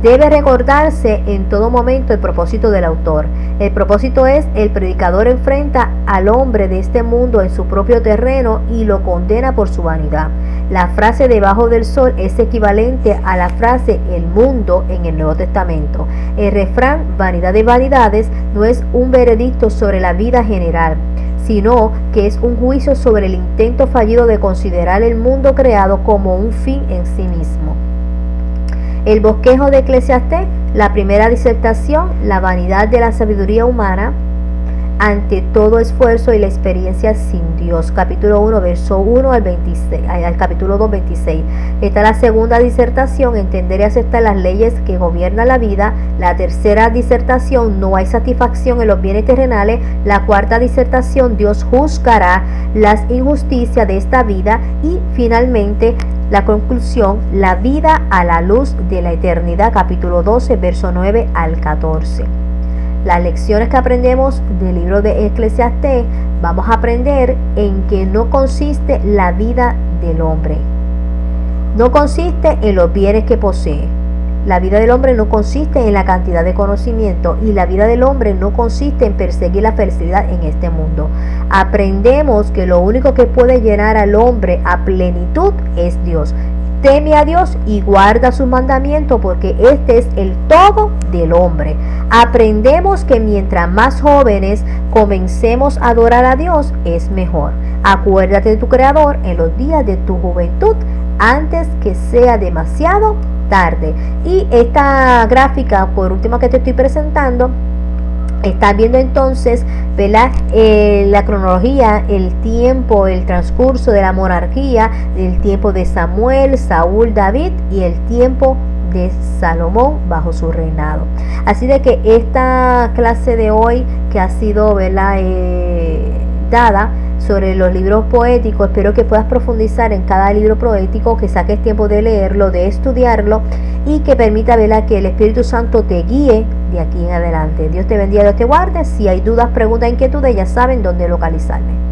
Debe recordarse en todo momento el propósito del autor. El propósito es: el predicador enfrenta al hombre de este mundo en su propio terreno y lo condena por su vanidad. La frase debajo del sol es equivalente a la frase el mundo en el Nuevo Testamento. El refrán vanidad de vanidades no es un veredicto sobre la vida general, sino que es un juicio sobre el intento fallido de considerar el mundo creado como un fin en sí mismo. El bosquejo de Eclesiastés: la primera disertación, la vanidad de la sabiduría humana. ante todo esfuerzo y la experiencia sin Dios. Capítulo 1, verso 1 al 26, al capítulo 2, 26. Está la segunda disertación, entender y aceptar las leyes que gobiernan la vida. La tercera disertación, no hay satisfacción en los bienes terrenales. La cuarta disertación, Dios juzgará las injusticias de esta vida. Y finalmente, la conclusión, la vida a la luz de la eternidad. Capítulo 12, verso 9 al 14. Las lecciones que aprendemos del libro de Eclesiastés, vamos a aprender en que no consiste la vida del hombre. No consiste en los bienes que posee. La vida del hombre no consiste en la cantidad de conocimiento, y la vida del hombre no consiste en perseguir la felicidad en este mundo. Aprendemos que lo único que puede llenar al hombre a plenitud es Dios. Teme a Dios y guarda sus mandamientos, porque este es el todo del hombre. Aprendemos que mientras más jóvenes comencemos a adorar a Dios, es mejor. Acuérdate de tu Creador en los días de tu juventud, antes que sea demasiado tarde. Y esta gráfica, por último, que te estoy presentando, estás viendo entonces, ¿verdad? La cronología, el tiempo, el transcurso de la monarquía, el tiempo de Samuel, Saúl, David, y el tiempo de Salomón bajo su reinado. Así de que esta clase de hoy, que ha sido, ¿verdad?, dada sobre los libros poéticos, espero que puedas profundizar en cada libro poético, que saques tiempo de leerlo, de estudiarlo, y que permita, ¿verdad?, que el Espíritu Santo te guíe de aquí en adelante. Dios te bendiga, Dios te guarde. Si hay dudas, preguntas, inquietudes, ya saben dónde localizarme.